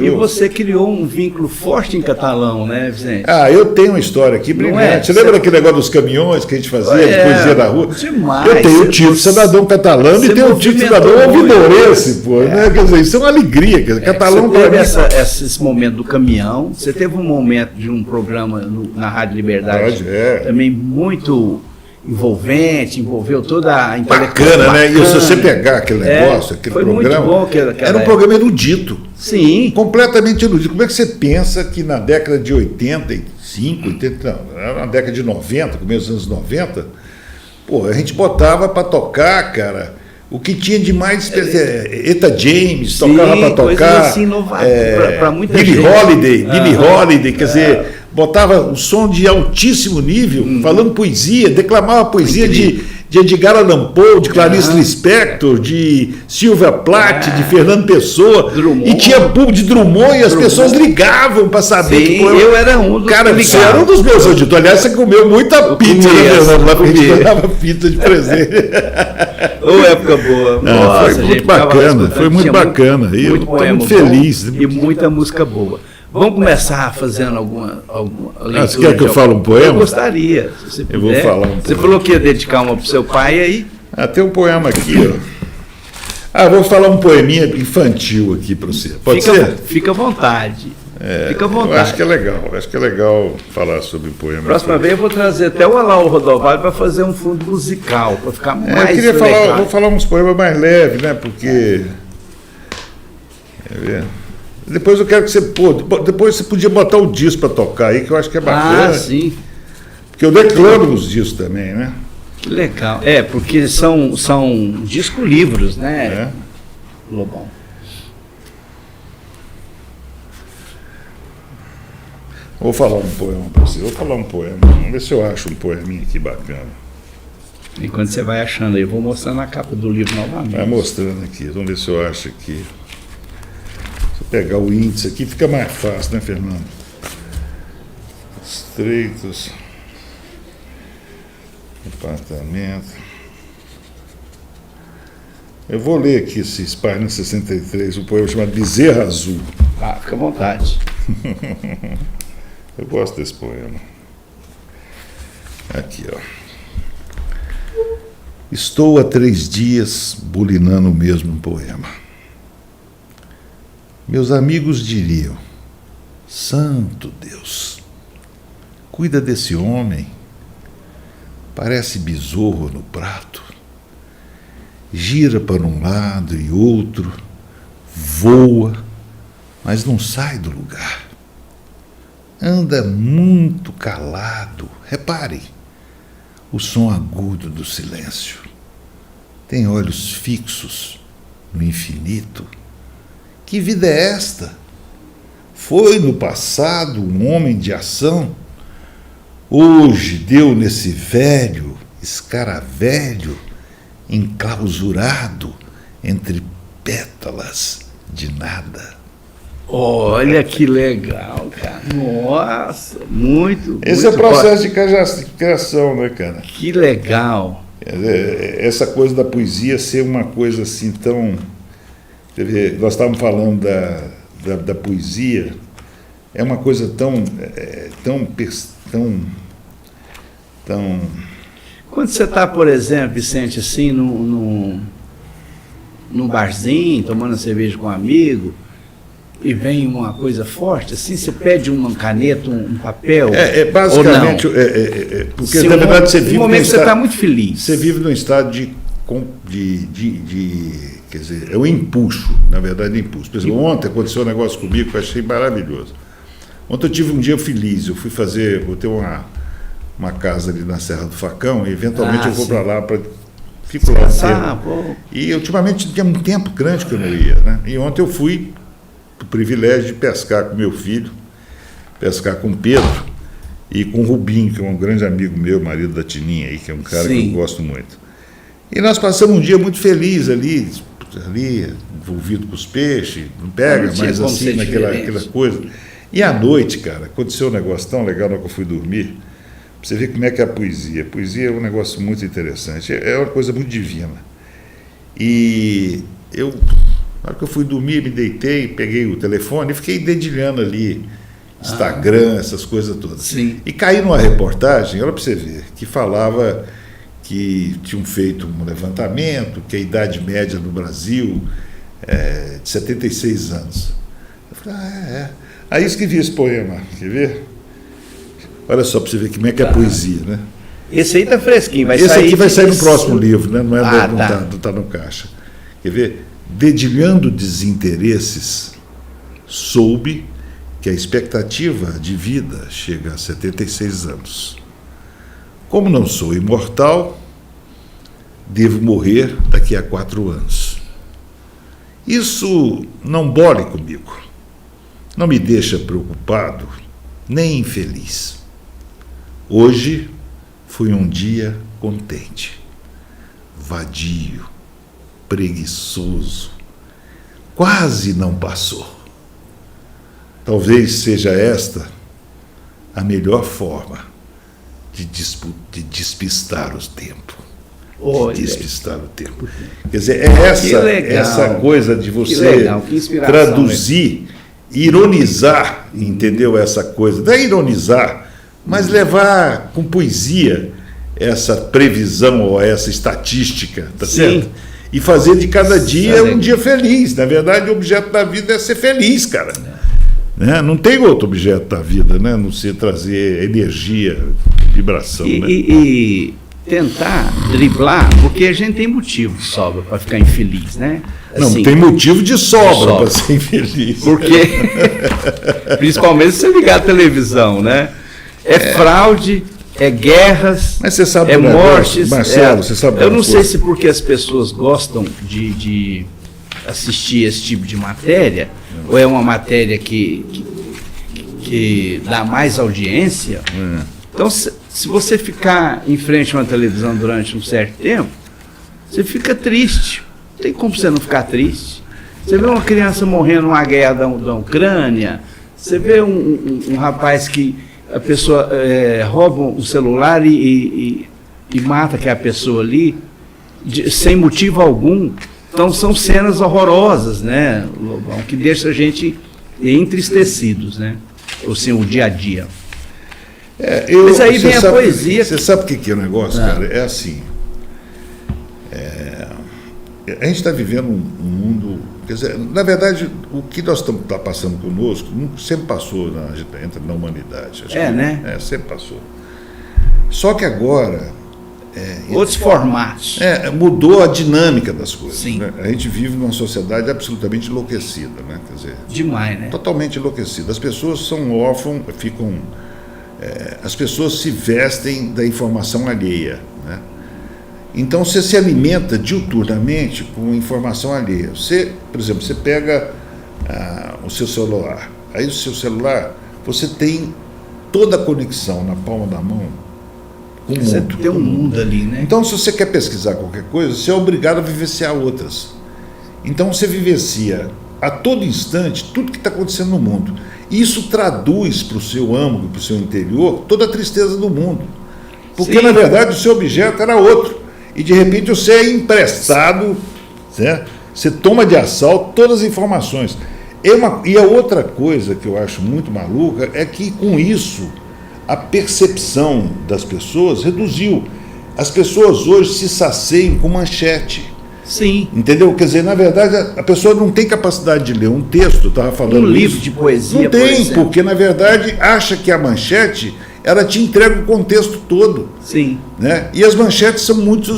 E você criou um vínculo forte em Catalão, né, Vicente? Eu tenho uma história aqui brilhante. Você lembra daquele negócio dos caminhões que a gente fazia, de poesia na rua? Demais. Eu tenho o título de cidadão catalão e tenho o título de cidadão ouvidorense, pô. Né? Quer dizer, isso é uma alegria. Catalão para mim. Esse momento do caminhão, você teve um momento de um programa na Rádio Liberdade também muito envolvente, envolveu toda a intelectualidade. Bacana, né? E se você pegar aquele negócio, aquele programa, muito bom era um programa erudito. Sim. Completamente erudito. Como é que você pensa que na década de 85, 80, não, na década de 90, começo dos anos 90, pô, a gente botava para tocar, cara, o que tinha de mais Eta James, tocava para tocar. Assim, para muita Billie gente. Holiday, quer dizer, botava um som de altíssimo nível, falando poesia, declamava poesia de Edgar Allan Poe, de Clarice Lispector, de Sylvia Plath, de Fernando Pessoa, Drummond. E tinha público de Drummond e as pessoas ligavam para saber. Sim, eu era um dos cara, você era um dos meus auditores. Aliás, você comeu muita pizza, né, Fernando? Lá a gente dava pizza de presente. Ô, época boa. Nossa, foi muito bacana, foi muito bacana. Eu estou muito feliz. E muita música boa. Vamos começar fazendo alguma leitura. Você quer que eu fale um poema? Eu gostaria. Se você puder. Eu vou falar um poema. Você falou que ia dedicar uma para o seu pai aí? Tem um poema aqui, ó. Vou falar um poeminha infantil aqui para você. Pode ser? Fica à vontade. Fica à vontade. Eu acho que é legal falar sobre o poema. Próxima vez eu vou trazer até o Alau Rodovalho para fazer um fundo musical, para ficar mais legal. Vou falar uns poemas mais leves, né? Porque... Quer ver? Depois eu quero que você... depois você podia botar o disco para tocar aí, que eu acho que é bacana. Sim. Porque eu declamo nos discos também, né? Que legal. Porque são disco-livros, né, Lobão? Vou falar um poema para você. Vamos ver se eu acho um poeminha aqui bacana. Enquanto você vai achando aí, eu vou mostrar na capa do livro novamente. Vai mostrando aqui. Vamos ver se eu acho aqui. Pegar o índice aqui fica mais fácil, né, Fernando? Estreitos. Apartamento. Eu vou ler aqui esse página 63, um poema chamado Bezerra Azul. Fica à vontade. Eu gosto desse poema. Aqui, ó. Estou há 3 dias bulinando o mesmo poema. Meus amigos diriam: Santo Deus, cuida desse homem, parece besouro no prato, gira para um lado e outro, voa, mas não sai do lugar. Anda muito calado, reparem, o som agudo do silêncio. Tem olhos fixos no infinito. Que vida é esta? Foi no passado um homem de ação? Hoje deu nesse velho escaravelho enclausurado entre pétalas de nada. Olha que legal, cara. Nossa, muito. Esse muito é o processo de criação, né, cara? Que legal. Essa coisa da poesia ser uma coisa assim tão... Nós estávamos falando da poesia, é uma coisa tão. Quando você está, por exemplo, Vicente, assim, num barzinho, tomando cerveja com um amigo, e vem uma coisa forte, assim, você pede uma caneta, um papel? Basicamente, porque na verdade você vive. No momento você está muito feliz. Você vive num estado de quer dizer, é um impulso, na verdade, impulso. Por exemplo, ontem aconteceu um negócio comigo que eu achei maravilhoso. Ontem eu tive um dia feliz, eu vou ter uma casa ali na Serra do Facão, e eventualmente eu vou para lá fico lá. E ultimamente tinha um tempo grande que eu não ia, né? E ontem eu fui o privilégio de pescar com meu filho, pescar com o Pedro e com o Rubinho, que é um grande amigo meu, marido da Tininha aí, que é um cara que eu gosto muito. E nós passamos um dia muito feliz ali envolvido com os peixes, não pega, mas assim, naquela coisa. E à noite, cara, aconteceu um negócio tão legal na hora que eu fui dormir, pra você ver como é que é a poesia. A poesia é um negócio muito interessante, é uma coisa muito divina. E na hora que eu fui dormir, me deitei, peguei o telefone e fiquei dedilhando ali Instagram, essas coisas todas. Sim. E caí numa reportagem, olha para você ver, que falava que tinham feito um levantamento, que a idade média no Brasil é de 76 anos. Eu falei, Aí escrevi esse poema, quer ver? Olha só para você ver como é que é a poesia, né? Esse aí tá fresquinho, esse aqui vai sair no próximo livro, né? Não tá no caixa. Quer ver? Dedilhando desinteresses, soube que a expectativa de vida chega a 76 anos. Como não sou imortal, devo morrer daqui a 4 anos. Isso não bole comigo, não me deixa preocupado, nem infeliz. Hoje foi um dia contente, vadio, preguiçoso, quase não passou. Talvez seja esta a melhor forma de despistar o tempo. Despistar o tempo. Quer dizer, é essa coisa de você traduzir, ironizar, entendeu? Essa coisa. Não é ironizar, mas levar com poesia essa previsão ou essa estatística, tá certo? E fazer de cada dia um dia feliz. Na verdade, o objeto da vida é ser feliz, cara. Né? Não tem outro objeto da vida, né? Não ser trazer energia, vibração. E tentar driblar, porque a gente tem motivo de sobra para ficar infeliz, né? Assim, não tem motivo de sobra para ser infeliz. Porque, principalmente se você ligar a televisão, né? Fraude, guerras, mas você sabe mortes. Marcelo, você sabe. Eu não sei se porque as pessoas gostam de assistir esse tipo de matéria, ou é uma matéria que dá mais audiência. Então, se você ficar em frente a uma televisão durante um certo tempo, você fica triste. Não tem como você não ficar triste. Você vê uma criança morrendo numa guerra da Ucrânia, você vê um rapaz que a pessoa rouba um celular e mata aquela pessoa ali, sem motivo algum. Então são cenas horrorosas, né, Lobão, que deixa a gente entristecidos, né? Assim, o dia a dia. Mas aí vem a poesia. Você sabe o que é o negócio, cara? É assim. A gente está vivendo um mundo. Quer dizer, na verdade, o que nós estamos passando conosco sempre passou na humanidade. Né? Sempre passou. Só que agora. Outros formatos. Mudou a dinâmica das coisas. Sim. Né? A gente vive numa sociedade absolutamente enlouquecida, né? Quer dizer, demais, né? Totalmente enlouquecida. As pessoas são órfãos, as pessoas se vestem da informação alheia, né? Então você se alimenta diuturnamente com informação alheia. Por exemplo, você pega o seu celular. Aí o seu celular, você tem toda a conexão na palma da mão. Você tem um mundo ali, né? Então, se você quer pesquisar qualquer coisa, você é obrigado a vivenciar outras. Então, você vivencia a todo instante tudo que está acontecendo no mundo. E isso traduz para o seu âmago, para o seu interior, toda a tristeza do mundo. Porque, na verdade, o seu objeto era outro. E, de repente, você é emprestado, né? Você toma de assalto todas as informações. E a outra coisa que eu acho muito maluca é que, com isso, a percepção das pessoas reduziu. As pessoas hoje se saciam com manchete. Sim. Entendeu? Quer dizer, na verdade, a pessoa não tem capacidade de ler um texto, estava falando livro de poesia, não tem, porque, na verdade, acha que a manchete, ela te entrega o contexto todo. Sim. Né? E as manchetes são muito,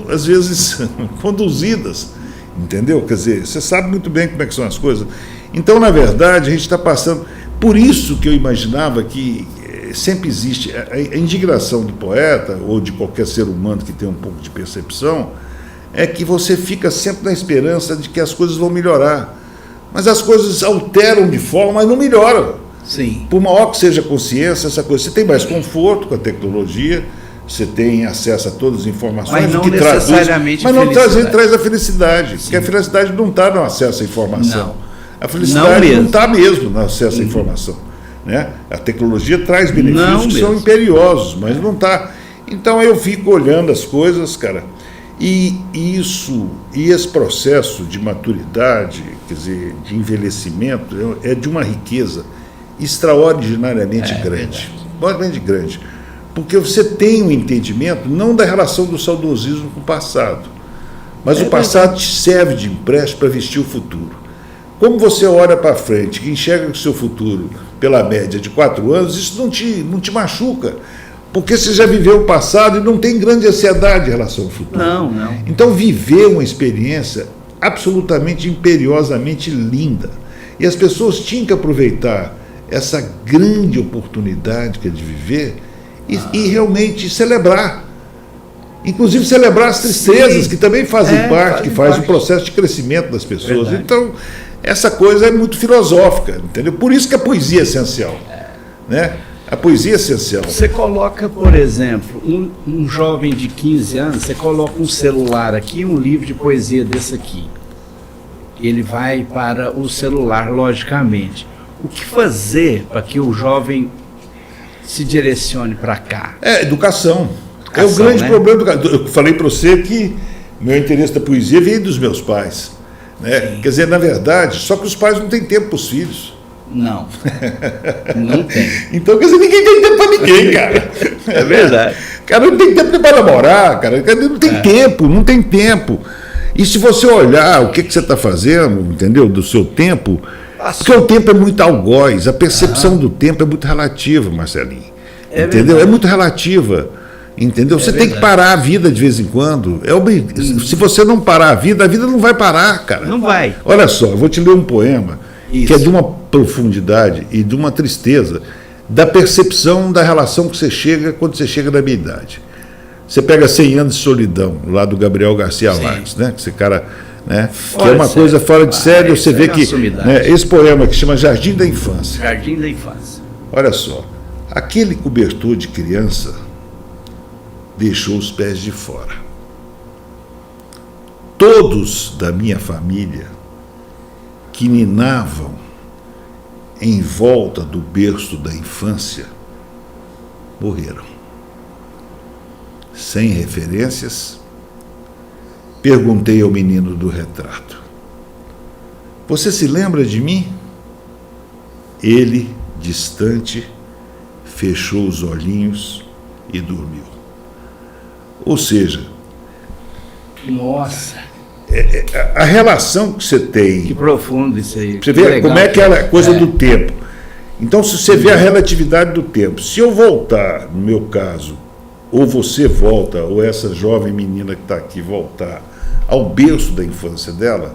às vezes, conduzidas. Entendeu? Quer dizer, você sabe muito bem como é que são as coisas. Então, na verdade, a gente está passando... Por isso que eu imaginava que sempre existe a indignação do poeta, ou de qualquer ser humano que tem um pouco de percepção, é que você fica sempre na esperança de que as coisas vão melhorar. Mas as coisas alteram de forma, mas não melhoram. Sim. Por maior que seja a consciência, essa coisa, você tem mais conforto com a tecnologia, você tem acesso a todas as informações, mas não que necessariamente traz, mas não traz a felicidade, porque a felicidade não está no acesso à informação. Não. A felicidade não está mesmo no acesso à informação. Né? A tecnologia traz benefícios que são imperiosos, mas não está. Então eu fico olhando as coisas, cara, e esse processo de maturidade, quer dizer, de envelhecimento, é de uma riqueza extraordinariamente grande. Extraordinariamente grande. Porque você tem um entendimento não da relação do saudosismo com o passado, mas o passado te serve de empréstimo para vestir o futuro. Como você olha para frente, que enxerga o seu futuro pela média de 4 anos, isso não te machuca, porque você já viveu o passado e não tem grande ansiedade em relação ao futuro. Não. Então, viver uma experiência absolutamente imperiosamente linda. E as pessoas tinham que aproveitar essa grande oportunidade que é de viver e realmente celebrar. Inclusive celebrar as tristezas, que também fazem parte, que faz o processo de crescimento das pessoas. Verdade. Então, essa coisa é muito filosófica, entendeu? Por isso que a poesia é essencial. Né? A poesia é essencial. Você coloca, por exemplo, um jovem de 15 anos, você coloca um celular aqui, um livro de poesia desse aqui. Ele vai para o celular, logicamente. O que fazer para que o jovem se direcione para cá? Educação. É o grande problema. Eu falei para você que meu interesse da poesia veio dos meus pais. Né? Quer dizer, na verdade, só que os pais não têm tempo para os filhos. Não tem. Então, quer dizer, ninguém tem tempo para ninguém, cara. É verdade. Cara, não tem tempo para namorar, cara. Não tem tempo. E se você olhar o que você está fazendo, entendeu, do seu tempo, porque o tempo é muito algoz, a percepção do tempo é muito relativa, Marcelinho. Entendeu? Verdade. É muito relativa. Entendeu? Você tem que parar a vida de vez em quando. Se você não parar a vida não vai parar, cara. Não vai. Olha só, eu vou te ler um poema que é de uma profundidade e de uma tristeza da percepção da relação que você chega quando você chega na minha idade. Você pega 100 anos de solidão, lá do Gabriel Garcia Marques, né? Esse cara, né? Que é uma coisa fora de série, você vê que esse poema que chama Jardim da Infância. Jardim da Infância. Olha só, aquele cobertor de criança deixou os pés de fora. Todos da minha família que ninavam em volta do berço da infância morreram. Sem referências, perguntei ao menino do retrato: você se lembra de mim? Ele, distante, fechou os olhinhos e dormiu. Ou seja, nossa, a relação que você tem. Que profundo isso aí. Você vê como é que é a coisa do tempo. Então, se você vê a relatividade do tempo, se eu voltar, no meu caso, ou você volta, ou essa jovem menina que está aqui voltar ao berço da infância dela,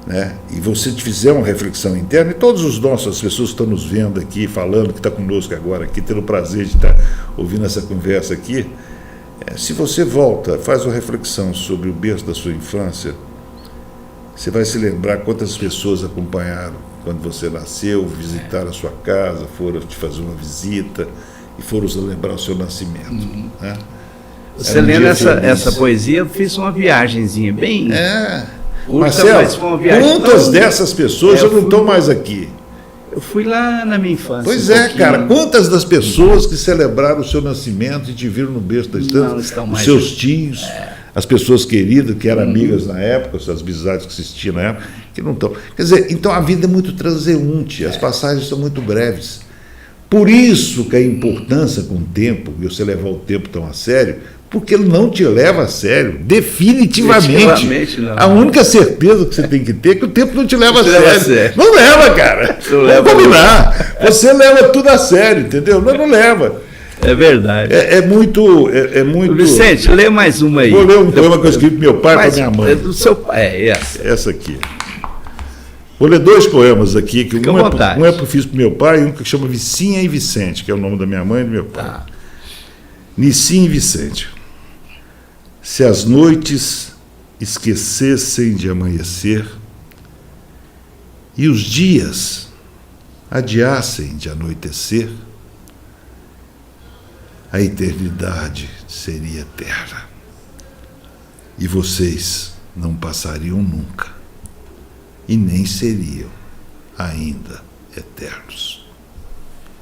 né, e você fizer uma reflexão interna, e todos os nossos, as pessoas que estão nos vendo aqui, falando, que está conosco agora, aqui, tendo o prazer de estar ouvindo essa conversa aqui, se você volta, faz uma reflexão sobre o berço da sua infância, você vai se lembrar quantas pessoas acompanharam quando você nasceu, visitaram a sua casa, foram te fazer uma visita e foram lembrar o seu nascimento. Né? Você lendo essa poesia, eu fiz uma viagenzinha bem... Marcelo, quantas dessas pessoas já não estão mais aqui? Eu fui lá na minha infância. Pois cara, quantas das pessoas que celebraram o seu nascimento e te viram no berço da infância, os seus tios, as pessoas queridas que eram amigas na época, as amizades que existiam na época, que não estão. Quer dizer, então a vida é muito transeunte, as passagens são muito breves. Por isso que a importância com o tempo, e você levar o tempo tão a sério, porque ele não te leva a sério, definitivamente não. A única certeza que você tem que ter é que o tempo não te leva a sério. Não leva, cara. Vamos combinar. Você leva tudo a sério, entendeu? Não leva. É verdade. É muito. Vicente, lê mais uma aí. Vou ler um poema que eu escrevi para meu pai e para minha mãe. É do seu pai, essa aqui. Vou ler 2 poemas aqui, que um é que eu fiz para meu pai e um que chama Nicinha e Vicente, que é o nome da minha mãe e do meu pai. Tá. Nicinha e Vicente. Se as noites esquecessem de amanhecer e os dias adiassem de anoitecer, a eternidade seria eterna e vocês não passariam nunca e nem seriam ainda eternos.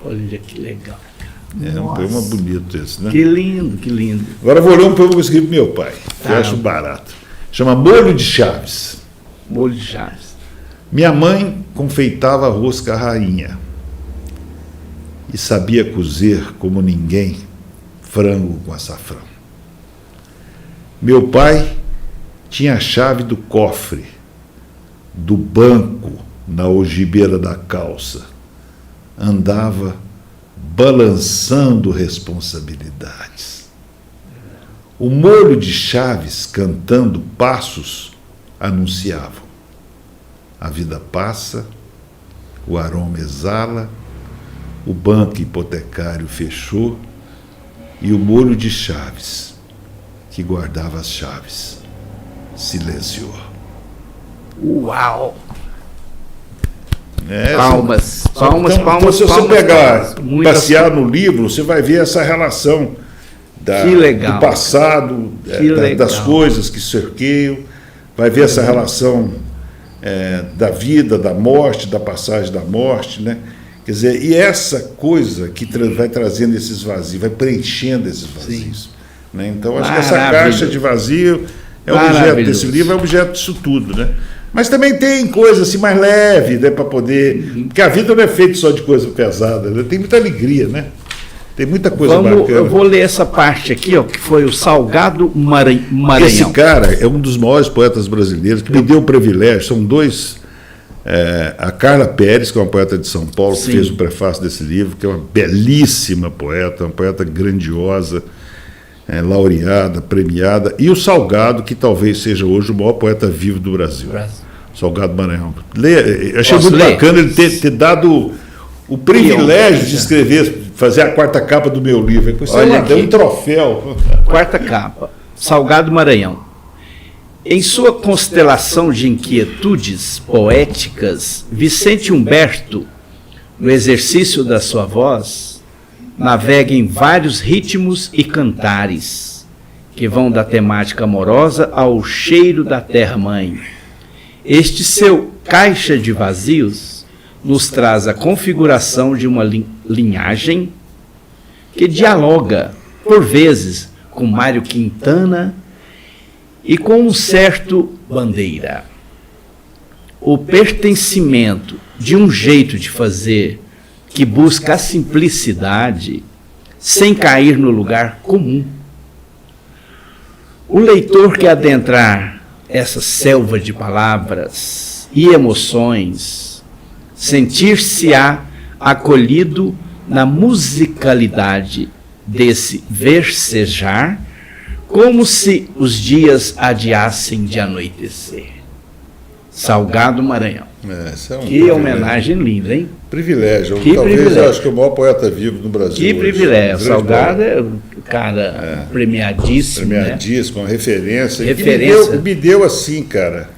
Olha que legal. É um poema bonito esse, né? Que lindo, que lindo. Agora eu vou ler um poema que eu escrevi para meu pai, que eu acho barato. Chama Molho de Chaves. Molho de Chaves. Minha mãe confeitava rosca rainha e sabia cozer como ninguém frango com açafrão. Meu pai tinha a chave do cofre, do banco na algibeira da calça. Andava balançando responsabilidades. O molho de Chaves, cantando passos, anunciavam: a vida passa, o aroma exala, o banco hipotecário fechou e o molho de Chaves, que guardava as chaves, silenciou. Uau! Palmas. Então, se você pegar, passear no livro, você vai ver essa relação do passado, das coisas que cerqueiam, vai ver essa relação da vida, da morte, da passagem da morte, né? Quer dizer, e essa coisa que vai trazendo esses vazios, vai preenchendo esses vazios. Né? Então, acho que essa caixa de vazio é objeto desse livro, é objeto disso tudo, né? Mas também tem coisa assim mais leve, né, para poder... Porque a vida não é feita só de coisa pesada, né? Tem muita alegria, né? Tem muita coisa bacana. Eu vou ler essa parte aqui, ó, que foi o Salgado Maranhão. Esse cara é um dos maiores poetas brasileiros, que me deu o privilégio, são 2... a Carla Pérez, que é uma poeta de São Paulo, que fez o prefácio desse livro, que é uma belíssima poeta, uma poeta grandiosa, laureada, premiada, e o Salgado, que talvez seja hoje o maior poeta vivo do Brasil. Salgado Maranhão. Achei muito bacana ele ter dado o privilégio de escrever, fazer a 4ª capa do meu livro. Olha aqui, um troféu. 4ª capa, Salgado Maranhão. Em sua constelação de inquietudes poéticas, Vicente Humberto, no exercício da sua voz, navega em vários ritmos e cantares, que vão da temática amorosa ao cheiro da terra-mãe. Este seu caixa de vazios nos traz a configuração de uma linhagem que dialoga, por vezes, com Mário Quintana e com um certo Bandeira. O pertencimento de um jeito de fazer que busca a simplicidade sem cair no lugar comum. O leitor que adentrar essa selva de palavras e emoções, sentir-se-á acolhido na musicalidade desse versejar, como se os dias adiassem de anoitecer. Salgado Maranhão. Que homenagem linda, hein? Privilégio. Talvez eu acho que é o maior poeta vivo no Brasil. Que privilégio. O Salgado é um cara premiadíssimo. Premiadíssimo, uma referência. Referência. Me deu assim, cara.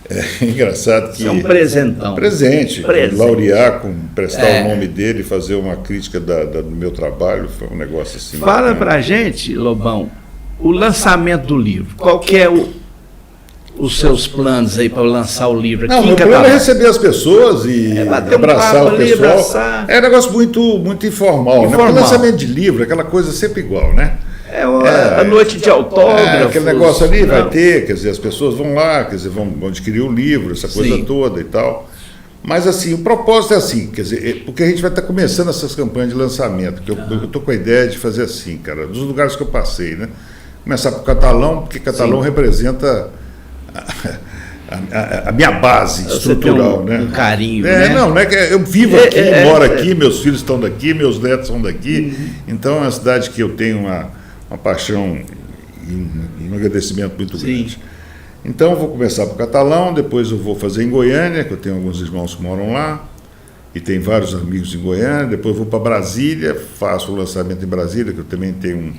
É engraçado que... É um presentão. Presente. Laurear, prestar o nome dele, fazer uma crítica do meu trabalho, foi um negócio assim. Fala pra gente, Lobão, o lançamento do livro. Qual que é os seus planos aí para lançar o livro? Não, meu plano é receber as pessoas e abraçar o pessoal. É um negócio muito informal. Né? Porque lançamento de livro é aquela coisa sempre igual, né? A noite de autógrafos. Aquele negócio ali vai ter, quer dizer, as pessoas vão lá, quer dizer, vão adquirir o livro, essa coisa toda e tal. Mas assim, o propósito é assim, quer dizer, porque a gente vai estar começando essas campanhas de lançamento, que eu estou com a ideia de fazer assim, cara, dos lugares que eu passei, né? Começar por Catalão, porque Catalão representa a minha base estrutural, né? Um carinho, né? Não é que eu vivo aqui, moro aqui, meus filhos estão daqui, meus netos são daqui, então é uma cidade que eu tenho uma paixão e um agradecimento muito grande. Então eu vou começar por Catalão, depois eu vou fazer em Goiânia, que eu tenho alguns irmãos que moram lá, e tem vários amigos em Goiânia, depois eu vou para Brasília, faço o lançamento em Brasília, que eu também tenho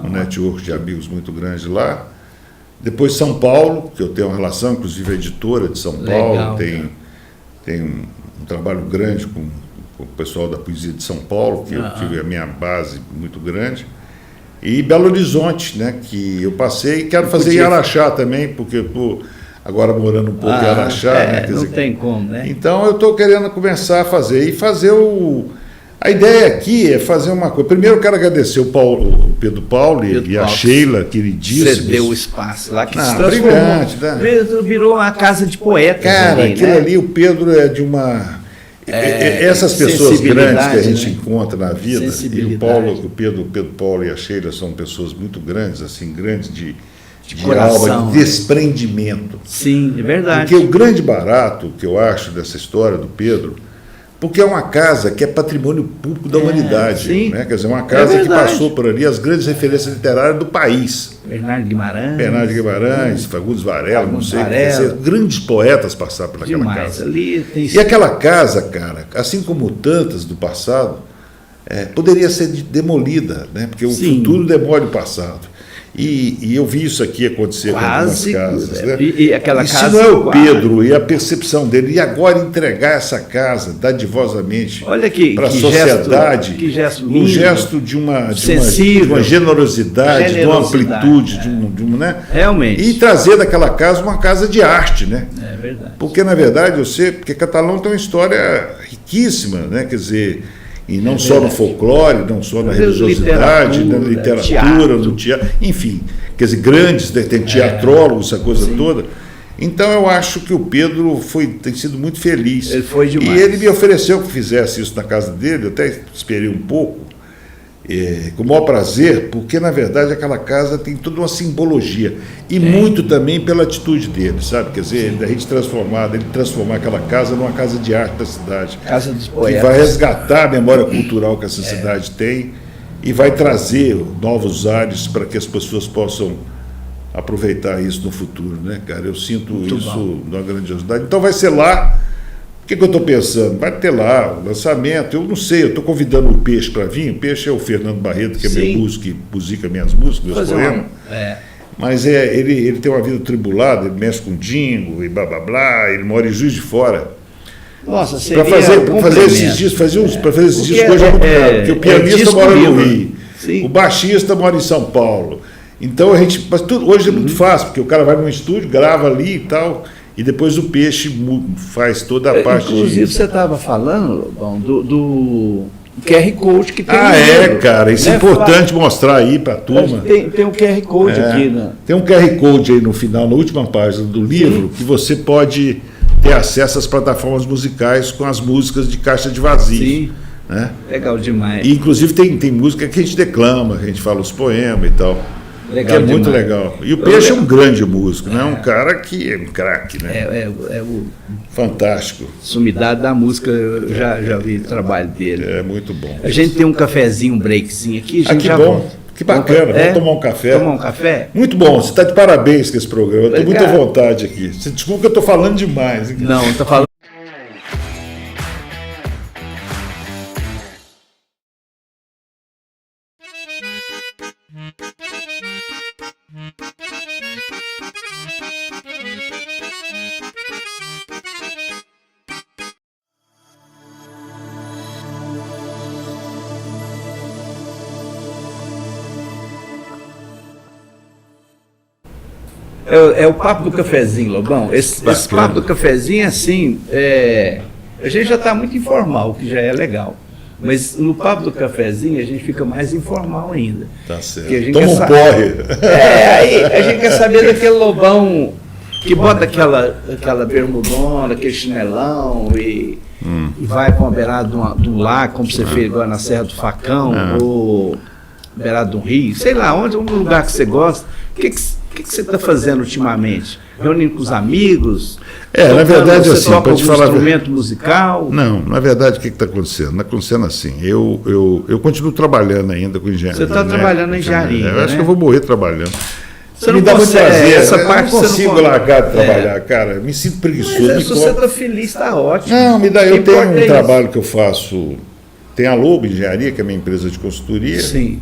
um network de amigos muito grande lá. Depois São Paulo, que eu tenho uma relação, inclusive a editora de São Paulo, tem um trabalho grande com o pessoal da poesia de São Paulo, que eu tive a minha base muito grande. E Belo Horizonte, né, que eu passei, e quero fazer em Araxá também, porque agora morando um pouco em Araxá. Né, quer dizer, não tem como, né? Então eu estou querendo começar a fazer, a ideia aqui é fazer uma coisa. Primeiro eu quero agradecer o Pedro Paulo e a Sheila, queridíssimos. Você deu o espaço lá, que se transformou. Brilhante, né? Virou uma casa de poetas. Cara, aquilo ali, o Pedro é de uma... essas pessoas grandes que a gente encontra na vida, e o Pedro Paulo e a Sheila são pessoas muito grandes, assim, grandes de coração, alma, de desprendimento. Sim, é verdade. Porque o grande barato que eu acho dessa história do Pedro, porque é uma casa que é patrimônio público da humanidade, né? Quer dizer, uma casa que passou por ali as grandes referências literárias do país. Bernardo Guimarães, Fagundes Varela, não sei, grandes poetas passaram por aquela casa. Ali tem... E aquela casa, cara, assim como tantas do passado, poderia ser demolida, né? Porque o futuro demole o passado. E eu vi isso aqui acontecer com algumas casas. Né? E aquela casa, se não é o Pedro e a percepção dele, e agora entregar essa casa dadivosamente para a sociedade, um gesto de uma generosidade, de uma amplitude, né? Realmente. E trazer daquela casa uma casa de arte, né? É verdade. Porque, na verdade, porque Catalão tem uma história riquíssima, né? Quer dizer, e não só no folclore, não só na religiosidade, na literatura, no teatro, enfim, quer dizer, grandes, tem teatrólogos, essa coisa toda. Então eu acho que o Pedro tem sido muito feliz. Ele foi demais. E ele me ofereceu que fizesse isso na casa dele, eu até esperei um pouco, com o maior prazer, porque na verdade aquela casa tem toda uma simbologia e muito também pela atitude dele, sabe? Quer dizer, ele transformar aquela casa numa casa de arte da cidade, casa dos poetas, que vai resgatar a memória cultural que essa cidade tem e vai trazer novos ares para que as pessoas possam aproveitar isso no futuro, né, cara? Eu sinto muito isso na grandiosidade. Então vai ser lá. O que eu estou pensando? Vai ter lá o lançamento, eu não sei, eu estou convidando o Peixe para vir. O Peixe é o Fernando Barreto, que é meu músico, que musica minhas músicas, meus poemas. Mas ele tem uma vida tribulada, ele mexe com dingo e blá blá blá, ele mora em Juiz de Fora. Nossa, seria para fazer esses discos, coisa é muito caro, porque o pianista mora no Rio, o baixista mora em São Paulo. Então mas tudo hoje é muito fácil, porque o cara vai num estúdio, grava ali e tal. E depois o Peixe faz toda a parte. Inclusive, você estava falando, Lobão, do QR Code que tem. Cara, isso é importante mostrar aí para a turma. Tem um QR Code aqui, né? Tem um QR Code aí no final, na última página do livro, que você pode ter acesso às plataformas musicais com as músicas de caixa de vazio. Sim. Né? Legal demais. E, inclusive, tem música que a gente declama, que a gente fala os poemas e tal. Legal, que é muito legal. E o Peixe é um grande músico, né? Um cara que é um craque, né? É o fantástico. Sumidade da música, eu já vi o trabalho dele. É muito bom. A gente tem um cafezinho, um breakzinho aqui. Que bom. Que bacana. Vamos tomar um café. Tomar um café? Muito bom. Você está de parabéns com esse programa. Eu estou muito à vontade aqui. Desculpa que eu estou falando demais. Hein? Não, estou falando. É o papo do cafezinho, Lobão. Esse papo do cafezinho, assim, a gente já está muito informal, o que já é legal. Mas no papo do cafezinho a gente fica mais informal ainda. Tá certo. Toma um porre. Aí a gente quer saber daquele Lobão que bota aquela bermudona, aquele chinelão e vai para uma beirada de um lago, como você fez agora na Serra do Facão, ou beirada de um rio, sei lá, um lugar que você gosta. O que você está fazendo ultimamente? Reunindo com os amigos? Na verdade, você assim, toca pode algum falar instrumento musical? Não, na verdade, o que está acontecendo? Está acontecendo assim, eu continuo trabalhando ainda com engenharia. Você está trabalhando na engenharia, Eu acho que eu vou morrer trabalhando. Você me dá muito prazer, essa eu parte não consigo você não largar de trabalhar, cara, me sinto preguiçoso. Mas se você está feliz, está ótimo. Não, eu tenho um isso. trabalho que eu faço, tem a Lobo Engenharia, que é a minha empresa de consultoria. Sim.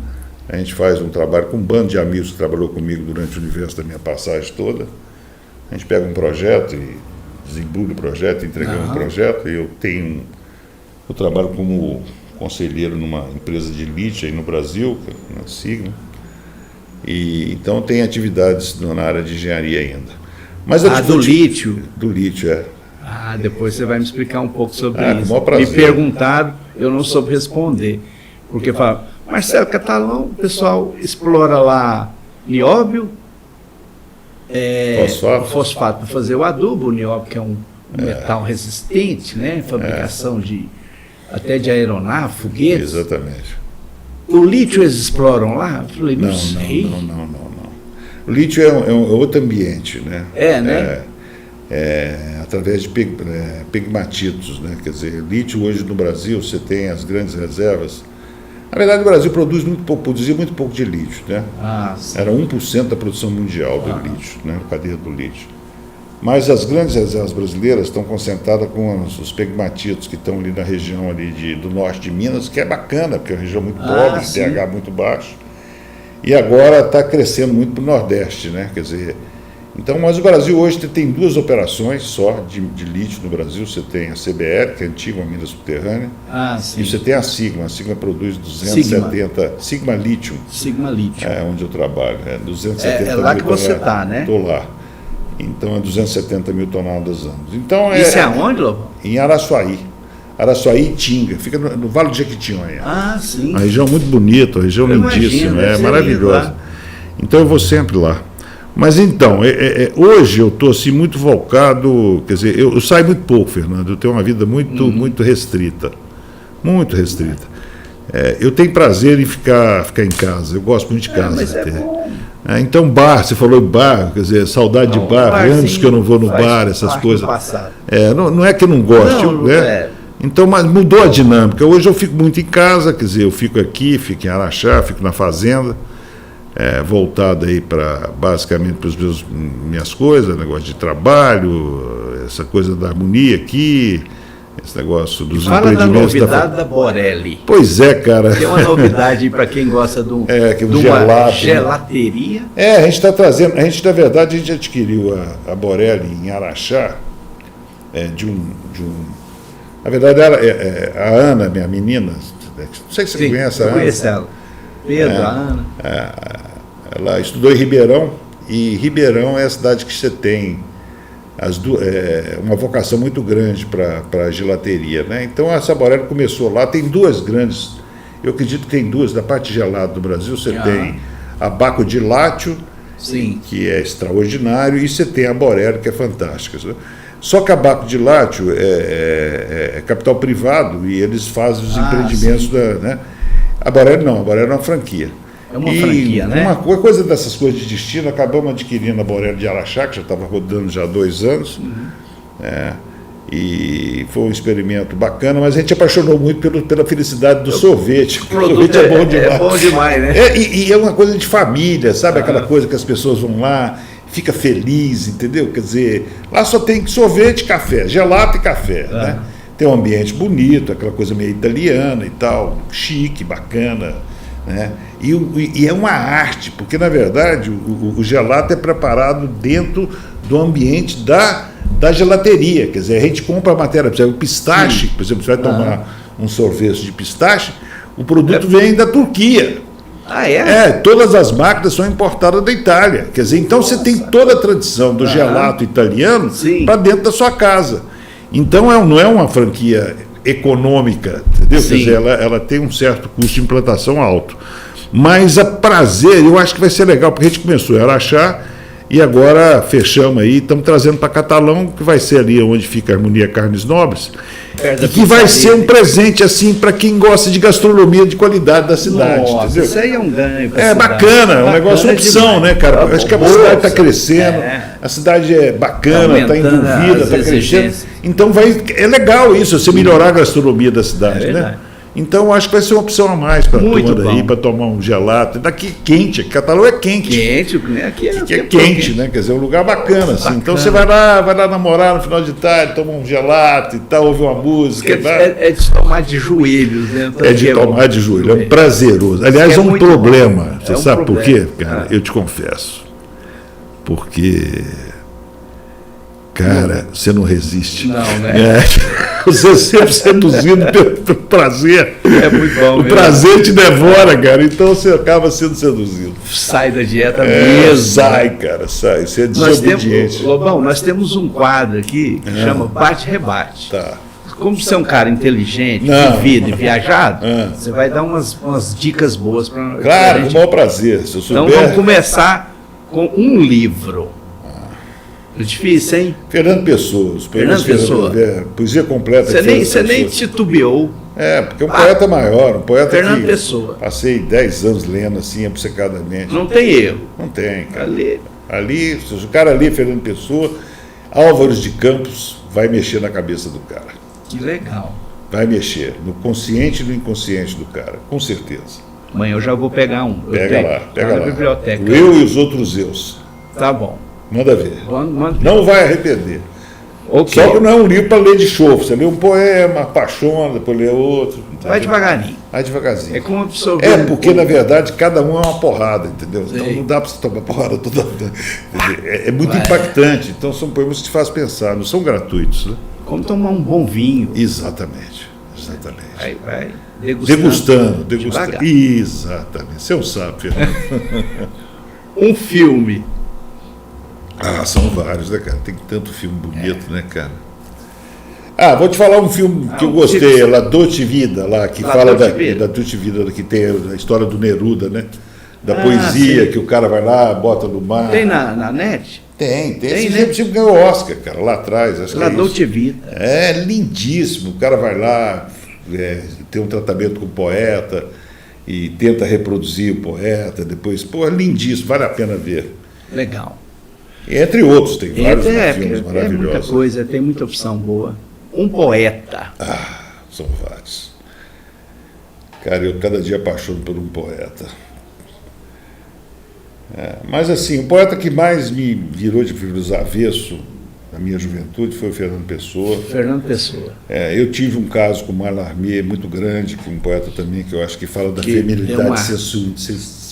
A gente faz um trabalho com um bando de amigos que trabalhou comigo durante o universo da minha passagem toda. A gente pega um projeto e desembrulha o projeto, entregamos um projeto. Eu trabalho como conselheiro numa empresa de lítio aí no Brasil, na Sigma. E então tem atividades na área de engenharia ainda. Mas do lítio? Do lítio, é. Depois você vai me explicar um pouco sobre Com o isso. maior prazer. Me perguntaram, eu não soube responder. Porque falaram, Marcelo Catalão, o pessoal explora lá nióbio, fosfato para fazer o adubo, o nióbio que é um metal resistente, né? Fabricação até de aeronave, foguetes. Exatamente. O lítio eles exploram lá? Eu falei, não sei. Não. O lítio é outro ambiente, né? Né? Através de pegmatitos, né? Quer dizer, lítio hoje no Brasil, você tem as grandes reservas. Na verdade, o Brasil produzia muito pouco de lítio, né? Era 1% da produção mundial do lítio, né? A cadeia do lítio. Mas as grandes reservas brasileiras estão concentradas com os pegmatitos que estão ali na região ali do norte de Minas, que é bacana, porque é uma região muito pobre, de pH muito baixo. E agora está crescendo muito para o Nordeste, né? Quer dizer, então, mas o Brasil hoje tem duas operações só de lítio no Brasil. Você tem a CBR, que é a antiga mina subterrânea, e você tem a Sigma. A Sigma produz 270... Sigma Lithium. Sigma Lithium. É onde eu trabalho. 270 é lá mil que você está, né? Estou lá. Então, é 270 mil toneladas anos. Então, isso é aonde, Lobão? Em Araçuaí. Araçuaí e Tinga. Fica no Vale do Jequitinhonha. Sim. Uma região muito bonita, uma região lindíssima, maravilhosa. Então, eu vou sempre lá. Mas então, hoje eu estou assim, muito volcado, quer dizer, eu saio muito pouco, Fernando, eu tenho uma vida muito restrita, muito restrita. Eu tenho prazer em ficar em casa, eu gosto muito de casa. Mas é bom. Então, bar, você falou em bar, quer dizer, saudade de bar, anos que eu não vou no bar, essas coisas. Não é que eu não gosto, né? Então, mas mudou a dinâmica. Hoje eu fico muito em casa, quer dizer, eu fico aqui, fico em Araxá, fico na fazenda. Voltado aí basicamente para as minhas coisas, negócio de trabalho, essa coisa da harmonia aqui, esse negócio dos empreendimentos. Fala da novidade da Borelli. Pois é, cara. Tem uma novidade para quem gosta de uma gelateria. A gente está trazendo, na verdade, a gente adquiriu a Borelli em Araxá, na verdade, a Ana, minha menina, não sei se você conhece a Ana. Conheço ela. Pedro, a Ana. Ela estudou em Ribeirão, e Ribeirão é a cidade que você tem uma vocação muito grande para a gelateria, né? Então essa Borelli começou lá, tem duas grandes, eu acredito que tem duas, da parte gelada do Brasil, você tem a Baco de Látio, que é extraordinário, e você tem a Borelli, que é fantástica. Só que a Baco de Látio é capital privado, e eles fazem os empreendimentos né? A Borelli não, a Borelli é uma franquia. É uma franquia, né? Uma coisa dessas coisas de destino, acabamos adquirindo a Borelli de Araxá, que já estava rodando já há 2 anos. E foi um experimento bacana, mas a gente apaixonou muito pela felicidade do sorvete. O sorvete é bom demais. É bom demais, né? E é uma coisa de família, sabe? Aquela coisa que as pessoas vão lá, fica feliz, entendeu? Quer dizer, lá só tem sorvete, café, gelato e café, né? Tem um ambiente bonito, aquela coisa meio italiana e tal, chique, bacana, né? E é uma arte, porque na verdade o gelato é preparado dentro do ambiente da gelateria, quer dizer, a gente compra a matéria, por exemplo, o pistache, por exemplo, você vai tomar um sorvete de pistache, o produto vem da Turquia. Todas as máquinas são importadas da Itália, quer dizer, então você tem toda a tradição do gelato italiano para dentro da sua casa. Então não é uma franquia econômica, entendeu? Quer dizer, ela tem um certo custo de implantação alto. Mas a prazer, eu acho que vai ser legal, porque a gente começou em Araxá, E agora fechamos aí, estamos trazendo para Catalão, que vai ser ali onde fica a Harmonia Carnes Nobres, e que vai ser um presente assim para quem gosta de gastronomia de qualidade da cidade. Nossa, entendeu? isso aí é um ganho. É bacana, um negócio opção, demais, né, cara? Acho que a cidade está crescendo, a cidade é bacana, está envolvida, está crescendo. Então é legal isso, você melhorar a gastronomia da cidade, né? Então acho que vai ser uma opção a mais para a turma daí, para tomar um gelato. Daqui quente, Catalão é quente. Quente, né? Aqui é quente, né? Quer dizer, é um lugar bacana, assim. Então você vai lá namorar no final de tarde, toma um gelato e tal, ouve uma música. É de tomar de joelhos, né? É de tomar de joelhos, é prazeroso. Aliás, é um problema. Você sabe por quê, cara? Eu te confesso. Porque, cara, você não resiste. Não, né? Você é sempre seduzido pelo prazer. É muito bom. O prazer te devora, cara. Então você acaba sendo seduzido. Sai da dieta mesmo. Sai, cara, sai. Você é desobediente. Lobão, nós temos um quadro aqui que chama Bate-Rebate. Tá. Como você é um cara inteligente, vivido e viajado, você vai dar umas dicas boas para nós. Claro, com o maior prazer. Se eu souber... Então vamos começar com um livro. É difícil, hein? Fernando Pessoa. Fernando Pessoa. Poesia completa. Você nem titubeou. Porque é um poeta maior, um poeta Fernando que Pessoa. Passei 10 anos lendo assim, obcecadamente. Não tem erro. Não tem, cara. Ali, se o cara ali, Fernando Pessoa, Álvares de Campos, vai mexer na cabeça do cara. Que legal. Vai mexer no consciente e no inconsciente do cara, com certeza. Amanhã eu já vou pegar um. Pega lá. Na biblioteca. O Eu e os Outros Eus. Tá bom. Manda ver. Manda. Não vai arrepender. Okay. Só que não é um livro para ler de chofre. Você lê um poema, apaixona, depois lê outro. Vai devagarinho. Vai devagarzinho. É como absorver. Porque, na verdade, cada um é uma porrada, entendeu? Então não dá para você tomar porrada toda. É muito impactante. Então são poemas que te fazem pensar, não são gratuitos, né? Como tomar um bom vinho. Exatamente. Vai degustando. Devagar. Exatamente. Você é um sábio, Fernando. Um filme. São vários, né, cara? Tem tanto filme bonito, né, cara? Vou te falar um filme que eu gostei, La Dolce Vita, lá, que fala da Dolce Vita, que tem a história do Neruda, né? Da poesia, que o cara vai lá, bota no mar. Tem na net? Tem. Esse filme ganhou Oscar, cara, lá atrás. Acho La Dolce Vita. É lindíssimo. O cara vai lá, tem um tratamento com o poeta e tenta reproduzir o poeta. Depois, é lindíssimo, vale a pena ver. Legal. Entre outros, tem vários filmes maravilhosos. Tem muita coisa, tem muita opção boa. Um poeta. São vários. Cara, eu cada dia apaixono por um poeta. Mas assim, o poeta que mais me virou de dos avesso na minha juventude foi o Fernando Pessoa. Fernando Pessoa. Eu tive um caso com o Mallarmé muito grande, com um poeta também que eu acho que fala da feminilidade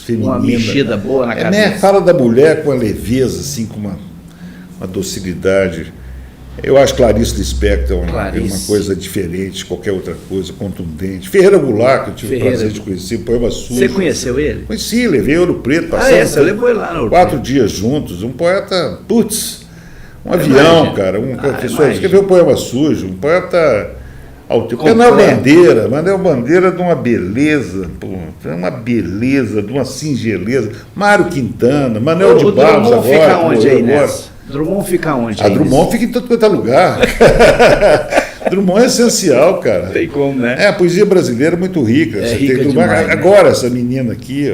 feminina. Uma mexida boa na cabeça. Fala da mulher com a leveza, assim, com uma docilidade. Eu acho Clarice Lispector uma coisa diferente de qualquer outra coisa, contundente. Ferreira Goulart, que eu tive o prazer de conhecer, Poema Sujo. Você conheceu ele? Conheci, levei Ouro Preto. Você levou ele lá no Ouro Preto. 4 dias juntos, um poeta, um avião, cara, pessoa escreveu Poema Sujo, um poeta Manel Bandeira de uma beleza, uma beleza, de uma singeleza. Mário Quintana, Manel de Barros agora. Fica onde aí nessa? Drummond fica onde? Drummond fica em todo quanto é lugar. Drummond é essencial, cara. Tem como, né? A poesia brasileira é muito rica. Você rica tem demais, né? Agora, essa menina aqui,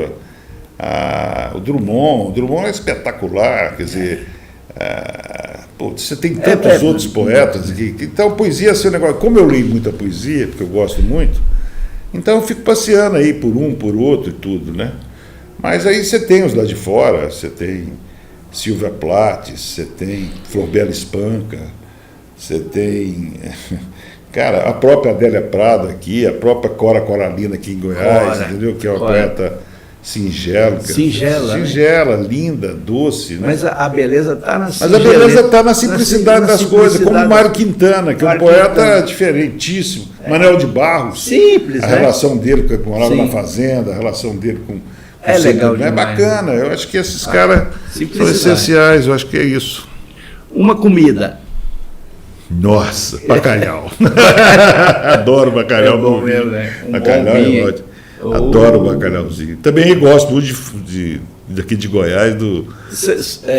o Drummond é espetacular, quer dizer. Você tem tantos outros poetas aqui. Então, poesia é seu negócio. Como eu leio muita poesia, porque eu gosto muito, então eu fico passeando aí por um, por outro e tudo, né? Mas aí você tem os lá de fora, você tem Silvia Plath, você tem Florbela Espanca, você tem, cara, a própria Adélia Prado aqui, a própria Cora Coralina aqui em Goiás, entendeu? Que é uma poeta singela, linda, doce, né? Mas a beleza está na simplicidade. Mas a beleza está na simplicidade das coisas, como o Mário Quintana, que é um poeta diferentíssimo. Manuel de Barros. Simples, a relação dele com morava na fazenda, a relação dele com legal demais. É bacana, eu acho que esses caras são essenciais, eu acho que é isso. Uma comida. Nossa, bacalhau. Adoro bacalhau. É bom mesmo, né? Bacalhau é ótimo. Adoro o bacalhauzinho. Também gosto muito de daqui de Goiás, do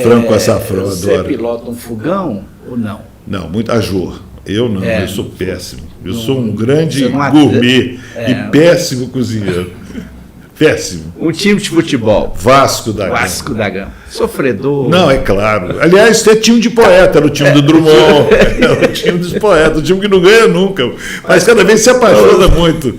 frango com açafrão. Você pilota um fogão ou não? Não, muito ajor. Eu não, eu sou péssimo. Eu sou um grande gourmet e péssimo cozinheiro. Péssimo. Um time de futebol. Vasco da Gama. Vasco da Gama. Sofredor. Não, é claro. Aliás, é time de poeta, era o time do Drummond. É o time dos poetas, o time que não ganha nunca. Mas cada vez se apaixona muito.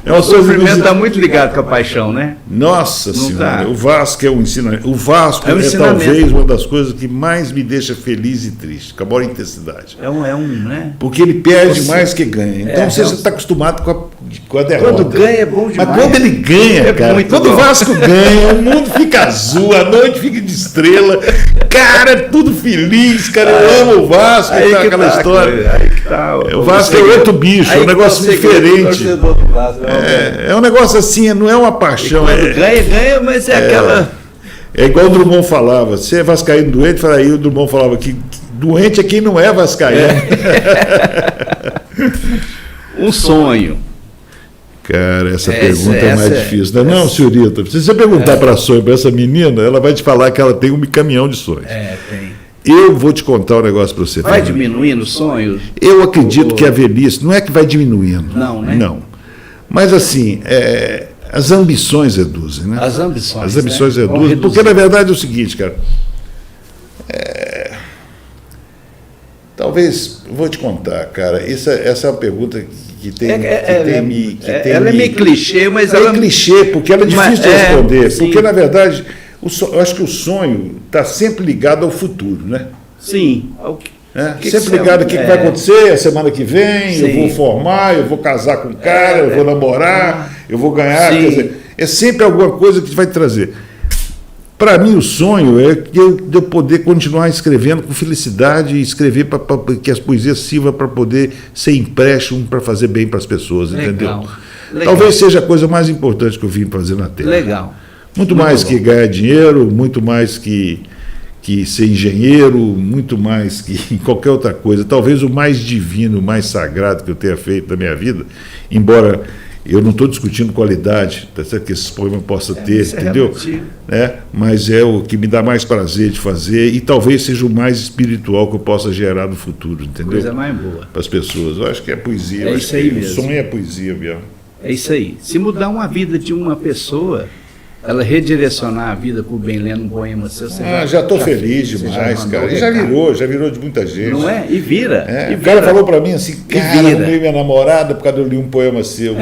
O sofrimento está muito ligado com a paixão, né? Nossa Senhora, tá. O Vasco é um ensinamento. O Vasco é talvez uma das coisas que mais me deixa feliz e triste, com a maior intensidade. Né? Porque ele perde mais que ganha. Então você está acostumado com a derrota. Quando ganha é bom demais. Mas quando ele ganha, cara, quando o Vasco ganha, o mundo fica azul, a noite fica de estrela, cara, é tudo feliz, cara, eu amo o Vasco, aquela história. O Vasco é outro bicho, é um negócio diferente. É um negócio assim, não é uma paixão. Ganha, mas é aquela. É igual o Drummond falava, você é vascaíno doente, aí o Drummond falava que doente é quem não é vascaíno. Um sonho. Cara, essa pergunta é mais difícil. Não, senhorita, se você perguntar para essa menina, ela vai te falar que ela tem um caminhão de sonhos. Tem. Eu vou te contar um negócio para você. Vai diminuindo os sonhos? Eu acredito que a velhice não é que vai diminuindo. Não, né? Não. Mas assim, as ambições reduzem, né? As ambições reduzem. Porque na verdade é o seguinte, cara. Talvez, vou te contar, cara, essa é uma pergunta que tem ela é meio clichê, mas ela... É clichê, porque ela é difícil de responder. Sim. Porque, na verdade, eu acho que o sonho está sempre ligado ao futuro, né? Sim. Sempre ligado ao que vai acontecer a semana que vem, Sim. eu vou formar, eu vou casar com um cara, eu vou namorar, eu vou ganhar. Quer dizer, é sempre alguma coisa que vai te trazer. Para mim, o sonho é de eu poder continuar escrevendo com felicidade e escrever para que as poesias sirvam para poder ser empréstimo para fazer bem para as pessoas, entendeu? Talvez seja a coisa mais importante que eu vim fazer na Terra. Legal. Muito mais que ganhar dinheiro, muito mais que ser engenheiro, muito mais que qualquer outra coisa. Talvez o mais divino, o mais sagrado que eu tenha feito na minha vida, embora eu não estou discutindo qualidade, tá certo? Que esses poemas possam ter, entendeu? Mas é o que me dá mais prazer de fazer e talvez seja o mais espiritual que eu possa gerar no futuro, entendeu? Coisa mais boa. Para as pessoas. Eu acho que é poesia. É isso aí mesmo. O sonho é poesia, Biel. É isso aí. Se mudar uma vida de uma pessoa, ela redirecionar a vida por bem lendo um poema seu, você já estou feliz demais, cara. E já virou de muita gente. Não é? E vira. O cara falou para mim assim, cara, eu arrumei minha namorada por causa de eu li um poema seu.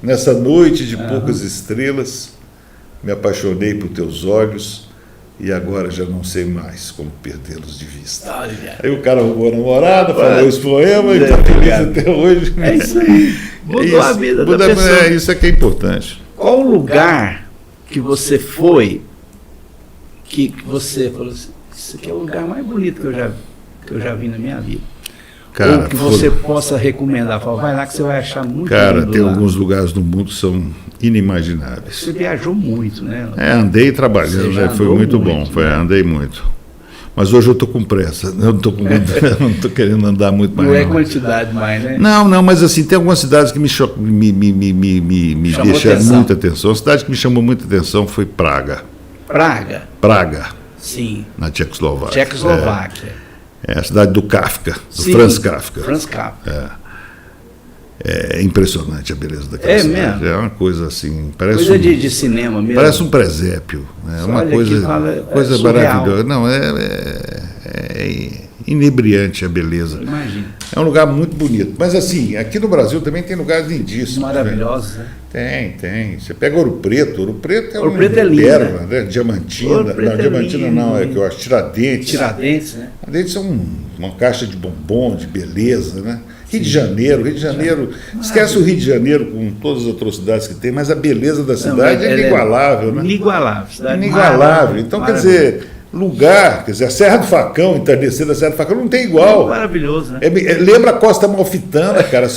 Nessa noite de poucas estrelas, me apaixonei por teus olhos e agora já não sei mais como perdê-los de vista. Aí o cara arrumou a namorada, falou esse poema e está feliz até hoje. É isso aí. Mudou a vida da pessoa. Isso é que é importante. Qual o lugar que você foi, que você falou assim, isso aqui é o lugar mais bonito que eu já vi na minha vida? Cara, ou que você possa recomendar, fala, vai lá que você vai achar muito cara, lindo tem lá. Alguns lugares no mundo que são inimagináveis. Você viajou muito, né? Andei trabalhando, foi muito bom, andei muito. Mas hoje eu estou com pressa, eu não estou querendo andar muito mais. Não é quantidade mais, né? Não, mas assim, tem algumas cidades que me deixaram muita atenção. A cidade que me chamou muita atenção foi Praga. Praga. Sim. Na Tchecoslováquia. É a cidade do Kafka, do Franz Kafka. É impressionante a beleza daquela cidade. Mesmo? É uma coisa assim, parece coisa de cinema mesmo. Parece um presépio. É uma coisa maravilhosa. Não, é inebriante a beleza. Imagina. É um lugar muito bonito. Mas assim, aqui no Brasil também tem lugares lindíssimos. Maravilhosos, né? Tem. Você pega Ouro Preto é lindo, pérola, né? Diamantina. Diamantina não, é que eu acho. Tiradentes, né? Tiradentes são uma caixa de bombom, de beleza, né? Rio de Janeiro, esquece o Rio de Janeiro com todas as atrocidades que tem, mas a beleza da cidade é inigualável, né? Inigualável. Então, quer dizer, a Serra do Facão, entardecer da Serra do Facão não tem igual. É maravilhoso, né? Lembra a Costa Amalfitana, cara.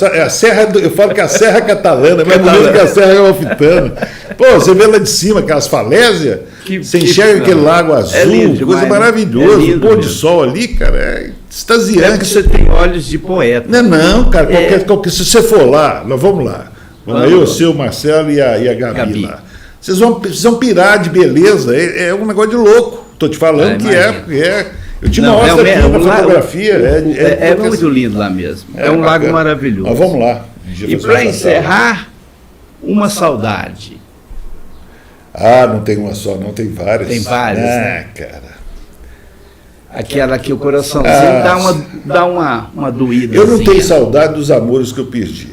Eu falo que é a Serra Catalana, mas bonito que a Serra Amalfitana. Pô, você vê lá de cima aquelas falésias, você enxerga aquele lago azul, coisa maravilhosa. O pôr de sol ali, cara, é extasiante. É porque você tem olhos de poeta. Não, cara. Se você for lá, nós vamos lá. Eu, o seu, o Marcelo e a Gabi lá. Vocês vão pirar de beleza, é um negócio de louco. Estou te falando que é. Eu te mostro aqui na fotografia. É muito lindo lá mesmo. É um lago maravilhoso. Mas vamos lá. E para encerrar, uma saudade. Não tem uma só, não, tem várias. Tem várias, né? Cara. Aquela que o coraçãozinho dá uma doída. Eu não tenho saudade dos amores que eu perdi.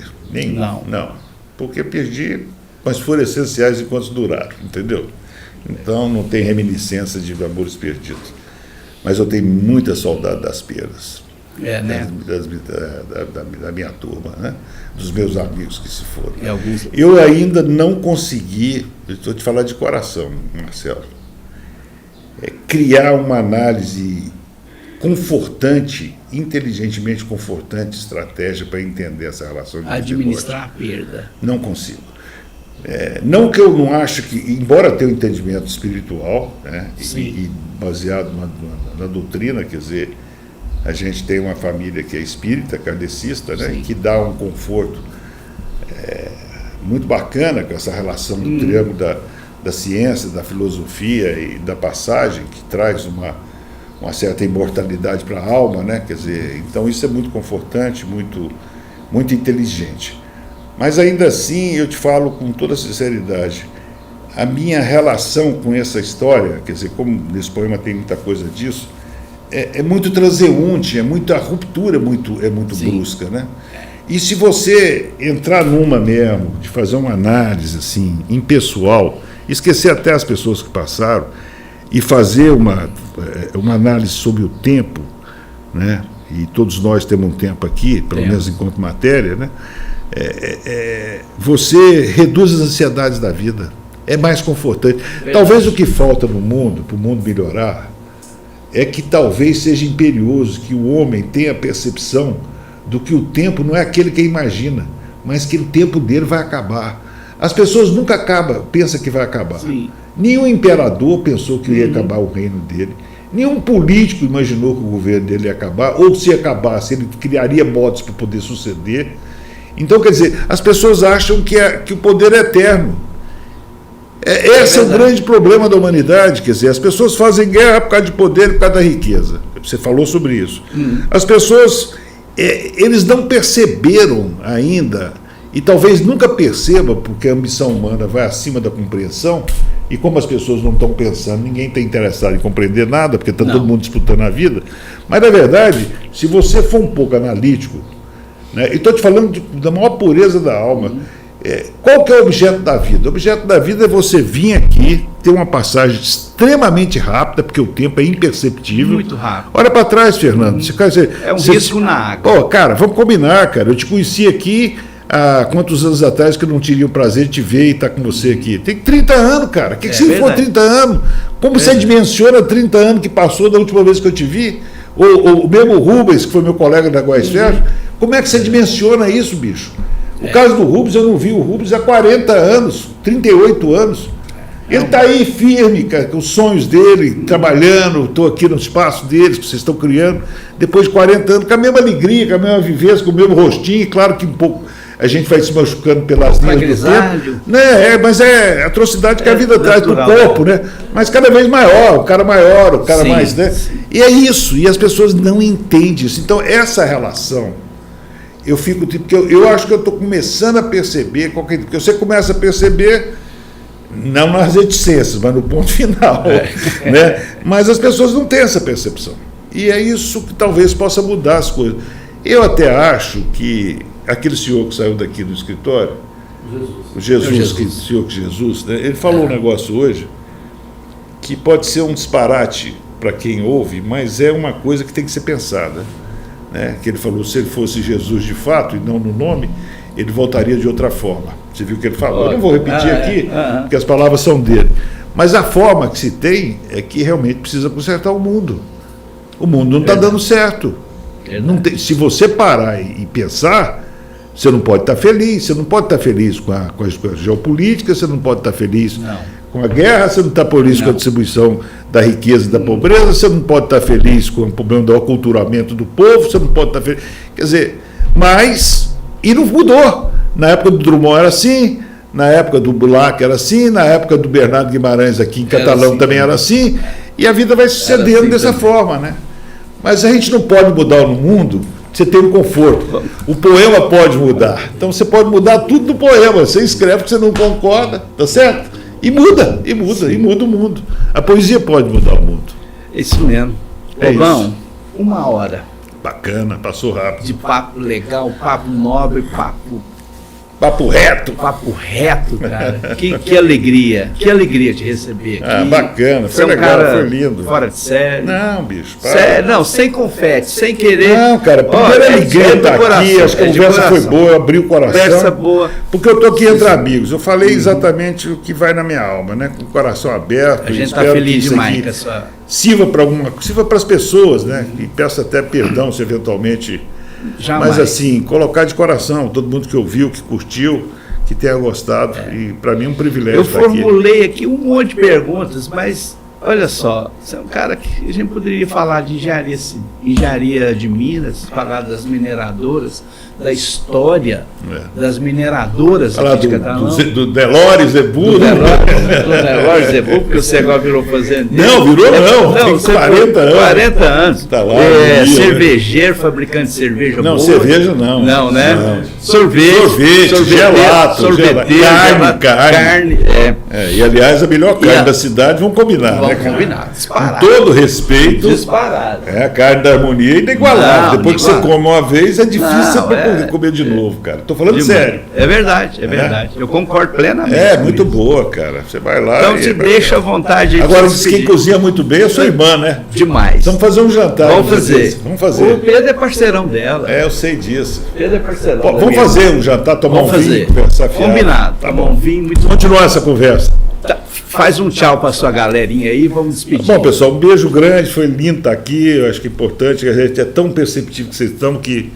Não. Porque eu perdi, mas foram essenciais enquanto duraram, entendeu? Então não tem reminiscência de amores perdidos. Mas eu tenho muita saudade das perdas. Né? Da minha turma, né? Dos meus amigos que se foram. Eu ainda não consegui, estou te falando de coração, Marcelo, criar uma análise confortante, inteligentemente confortante, estratégia para entender essa relação de administrar a perda. Não consigo. Não que eu não acho que, embora tenha um entendimento espiritual, né, e baseado na doutrina, quer dizer, a gente tem uma família que é espírita, kardecista, né, que dá um conforto muito bacana com essa relação do triângulo da ciência, da filosofia e da passagem, que traz uma certa imortalidade para a alma, né? Quer dizer, então isso é muito confortante, muito, muito inteligente. Mas ainda assim, eu te falo com toda sinceridade, a minha relação com essa história, quer dizer, como nesse poema tem muita coisa disso, é muito transeunte, a ruptura é muito brusca, né? E se você entrar numa mesmo, de fazer uma análise assim, impessoal, esquecer até as pessoas que passaram e fazer uma análise sobre o tempo, né? E todos nós temos um tempo aqui, pelo menos enquanto matéria, né? Você reduz as ansiedades da vida, é mais confortante. Talvez o que falta no mundo, para o mundo melhorar, é que talvez seja imperioso que o homem tenha a percepção do que o tempo não é aquele que imagina, mas que o tempo dele vai acabar. As pessoas nunca pensam que vai acabar. Sim. Nenhum imperador pensou que ia acabar o reino dele. Nenhum político imaginou que o governo dele ia acabar, ou se acabasse, ele criaria modos para poder suceder. Então, quer dizer, as pessoas acham que o poder é eterno. Esse é o grande problema da humanidade, quer dizer, as pessoas fazem guerra por causa de poder, por causa da riqueza. Você falou sobre isso. As pessoas, eles não perceberam ainda, e talvez nunca percebam, porque a ambição humana vai acima da compreensão, e como as pessoas não estão pensando, ninguém está interessado em compreender nada, porque está todo mundo disputando a vida. Mas, na verdade, se você for um pouco analítico, né, e estou te falando da maior pureza da alma, qual que é o objeto da vida? O objeto da vida é você vir aqui, ter uma passagem extremamente rápida, porque o tempo é imperceptível. Muito rápido. Olha para trás, Fernando. É um risco na água. Cara, vamos combinar, cara. Eu te conheci aqui há quantos anos atrás que eu não teria o prazer de te ver e estar com você aqui? Tem 30 anos, cara. O que se for 30 anos? Como você dimensiona 30 anos que passou da última vez que eu te vi? O mesmo Rubens, que foi meu colega da Goiás Ferro, como é que você dimensiona isso, bicho? O caso do Rubens, eu não vi o Rubens há 40 anos, 38 anos. Ele está aí firme, cara, com os sonhos dele, trabalhando, estou aqui no espaço deles, que vocês estão criando, depois de 40 anos, com a mesma alegria, com a mesma vivência, com o mesmo rostinho, claro que um pouco a gente vai se machucando pelas linhas do tempo. Mas é atrocidade que a vida traz para o corpo, né? Mas cada vez maior, o cara mais, né? E é isso, e as pessoas não entendem isso. Então, essa relação, porque eu acho que eu estou começando a perceber, porque você começa a perceber, não nas reticências, mas no ponto final, né? Mas as pessoas não têm essa percepção. E é isso que talvez possa mudar as coisas. Eu até acho que aquele senhor que saiu daqui do escritório, o senhor Jesus, né? Ele falou um negócio hoje que pode ser um disparate para quem ouve, mas é uma coisa que tem que ser pensada. Né? Que ele falou, se ele fosse Jesus de fato e não no nome, ele voltaria de outra forma. Você viu o que ele falou? Eu não vou repetir aqui, porque as palavras são dele. Mas a forma que se tem é que realmente precisa consertar o mundo. O mundo não está dando certo. Não tem, se você parar e pensar, você não pode estar feliz. Você não pode estar feliz com a geopolítica, você não pode estar feliz com a guerra, você não está feliz com a distribuição da riqueza e da pobreza, você não pode estar feliz com o problema do aculturamento do povo, você não pode estar feliz. Quer dizer, e não mudou. Na época do Drummond era assim, Na época do Bulac era assim, na época do Bernardo Guimarães aqui em Catalão assim, também era assim, e a vida vai sucedendo assim dessa forma, né? Mas a gente não pode mudar o mundo, você tem um conforto. O poema pode mudar. Então você pode mudar tudo do poema. Você escreve que você não concorda, tá certo? E muda, e muda o mundo. A poesia pode mudar o mundo. Isso mesmo. Bom, 1 hora. Bacana, passou rápido. De papo legal, papo nobre, Papo reto. Papo reto, cara. Que alegria. Que alegria te receber aqui. Bacana. Foi legal, foi lindo. Fora de série. Não, bicho. Sério, não, sem confete, sem querer. Não, cara, primeiro é alegria estar aqui. Acho que a conversa foi boa, eu abri o coração. Conversa boa. Porque eu estou aqui entre amigos. Eu falei exatamente o que vai na minha alma, né? Com o coração aberto. A gente está feliz demais com essa. Sirva para as pessoas, né? E peço até perdão se eventualmente. Jamais. Mas assim, colocar de coração, todo mundo que ouviu, que curtiu, que tenha gostado, e para mim é um privilégio estar aqui. Eu formulei aqui um monte de perguntas, mas olha só, você é um cara que a gente poderia falar de engenharia de Minas, falar das mineradoras, da história das mineradoras aqui de Catalão. Do Delores Zebu. Do Delores Zebu, porque você agora virou fazendeiro. Não, virou não, tem 40 anos. 40 anos. Tá lá, cervejeiro, fabricante de cerveja. Não, boa. Cerveja não. Não, né? Não. Sorvete, gelato, carne. E aliás, a melhor carne da cidade, vamos combinar, vamos né? Combinar, disparado. Com todo respeito. Disparado. A carne da harmonia é inigualável. Depois que você come uma vez, é difícil comer de novo, cara. Tô falando sério. É verdade, é verdade. Eu concordo plenamente. É muito boa, cara. Você vai lá. Então se deixa à vontade. Agora, quem cozinha muito bem é a sua irmã, né? Demais. Vamos fazer um jantar. Vamos fazer. O Pedro é parceirão dela. Eu sei disso. Pedro é parceirão. Vamos fazer um jantar, tomar um vinho, conversar fiado. Combinado. Tomar um vinho. Muito continuar essa conversa. Faz um tchau para sua galerinha aí, vamos despedir. Bom, pessoal, um beijo grande, foi lindo estar aqui, eu acho que é importante, a gente é tão perceptivo que vocês estão que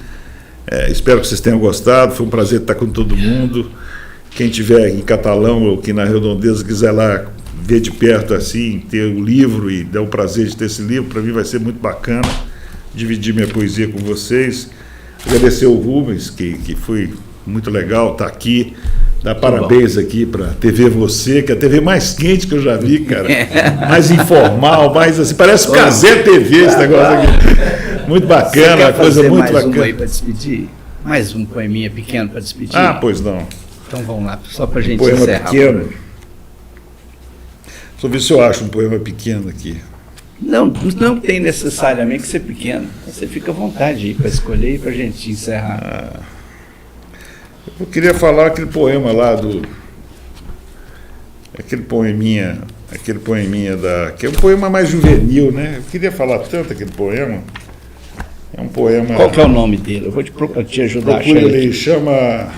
espero que vocês tenham gostado, foi um prazer estar com todo mundo. Quem estiver em Catalão ou aqui na Redondeza, quiser lá ver de perto assim, ter o livro e dar o prazer de ter esse livro, para mim vai ser muito bacana dividir minha poesia com vocês. Agradecer o Rubens, que foi muito legal estar aqui. Dar parabéns aqui para a TV Você, que é a TV mais quente que eu já vi, cara. Mais informal, mais assim, parece o Cazé TV esse negócio aqui. Muito bacana, uma coisa muito bacana. Mais um aí para despedir? Mais um poeminha pequeno para despedir? Pois não. Então vamos lá, só para a gente poema encerrar. Pequeno. Só ver se eu acho um poema pequeno aqui. Não tem necessariamente que ser pequeno. Você fica à vontade aí para escolher e para a gente encerrar. Eu queria falar aquele poema lá aquele poeminha que é um poema mais juvenil, né? Eu queria falar tanto aquele poema. É um poema. Qual que é o nome dele? Eu vou te ajudar. Procure ele, chama.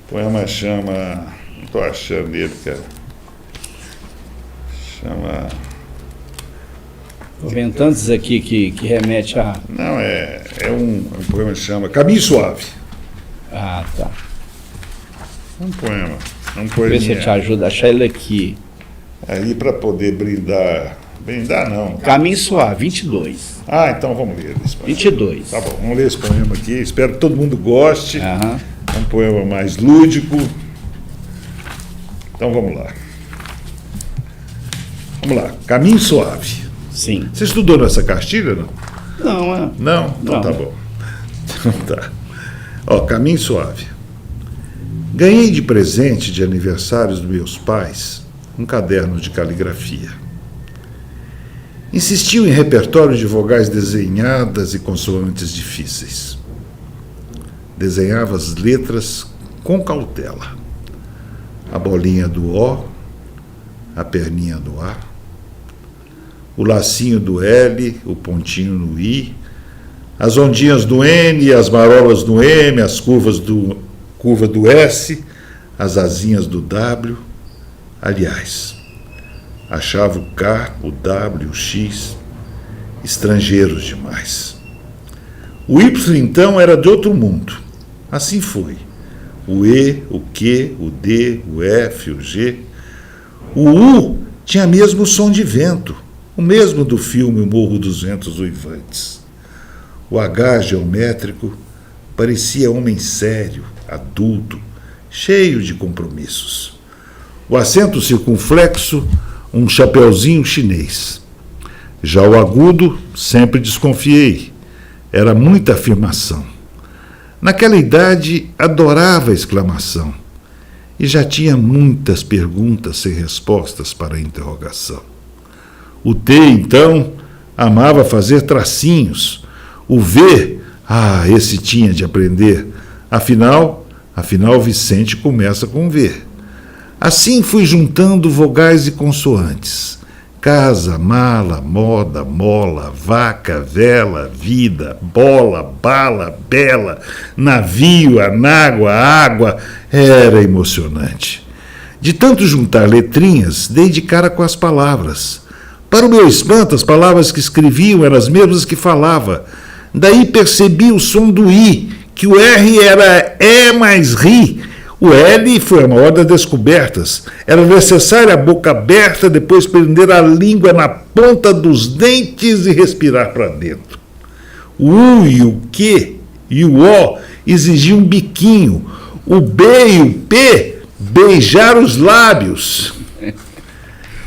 O poema chama. Não estou achando ele, cara. Chama. Estou vendo tantos aqui que remete a. Não, é um poema que chama Caminho Suave. Ah, tá. É um poema. Vê se eu te ajudo a achar ele aqui. Aí para poder brindar. Brindar não. Caminho Suave, 22. Então vamos ler esse poema. 22. Tá bom, vamos ler esse poema aqui. Espero que todo mundo goste. Aham. É um poema mais lúdico. Então vamos lá. Vamos lá. Caminho Suave. Sim. Você estudou nessa cartilha, não? Não, Não? Então tá bom. Então tá. Caminho Suave. Ganhei de presente de aniversários dos meus pais um caderno de caligrafia. Insistiu em repertório de vogais desenhadas e consoantes difíceis. Desenhava as letras com cautela. A bolinha do O, a perninha do A, o lacinho do L, o pontinho no I, as ondinhas do N, as marolas do M, as curva do S, as asinhas do W. Aliás, achava o K, o W, o X estrangeiros demais. O Y, então, era de outro mundo. Assim foi. O E, o Q, o D, o F, o G. O U tinha mesmo som de vento, o mesmo do filme O Morro dos Ventos Uivantes. O H geométrico parecia homem sério, adulto, cheio de compromissos. O acento circunflexo, um chapeuzinho chinês. Já o agudo, sempre desconfiei. Era muita afirmação. Naquela idade, adorava a exclamação. E já tinha muitas perguntas sem respostas para a interrogação. O T, então, amava fazer tracinhos. O V, esse tinha de aprender. Afinal, Vicente começa com V. Assim fui juntando vogais e consoantes. Casa, mala, moda, mola, vaca, vela, vida, bola, bala, bela, navio, anágua, água. Era emocionante. De tanto juntar letrinhas, dei de cara com as palavras. Para o meu espanto, as palavras que escreviam eram as mesmas que falava. Daí percebi o som do I, que o R era E mais RI. O L foi a maior das descobertas. Era necessário a boca aberta, depois prender a língua na ponta dos dentes e respirar para dentro. O U e o Q e o O exigiam um biquinho. O B e o P, beijar os lábios.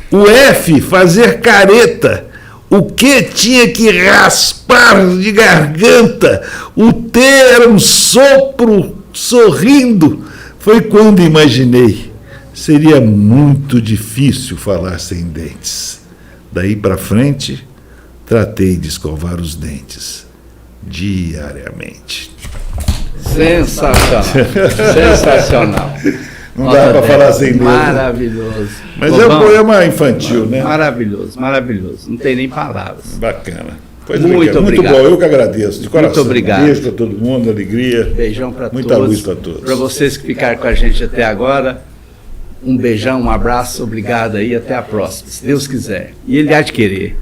O F, fazer careta. O Q tinha que raspar de garganta. O T era um sopro sorrindo. Foi quando imaginei, seria muito difícil falar sem dentes. Daí para frente, tratei de escovar os dentes diariamente. Sensacional, sensacional. Não dá para falar sem dentes. Maravilhoso. Mas é um poema infantil, né? Maravilhoso, maravilhoso. Não tem nem palavras. Bacana. Muito obrigado. Muito bom, eu que agradeço, de coração. Muito obrigado. Beijo para todo mundo, alegria. Beijão para todos. Muita luz para todos. Para vocês que ficaram com a gente até agora, um beijão, um abraço, obrigado aí, até a próxima, se Deus quiser. E Ele há de querer.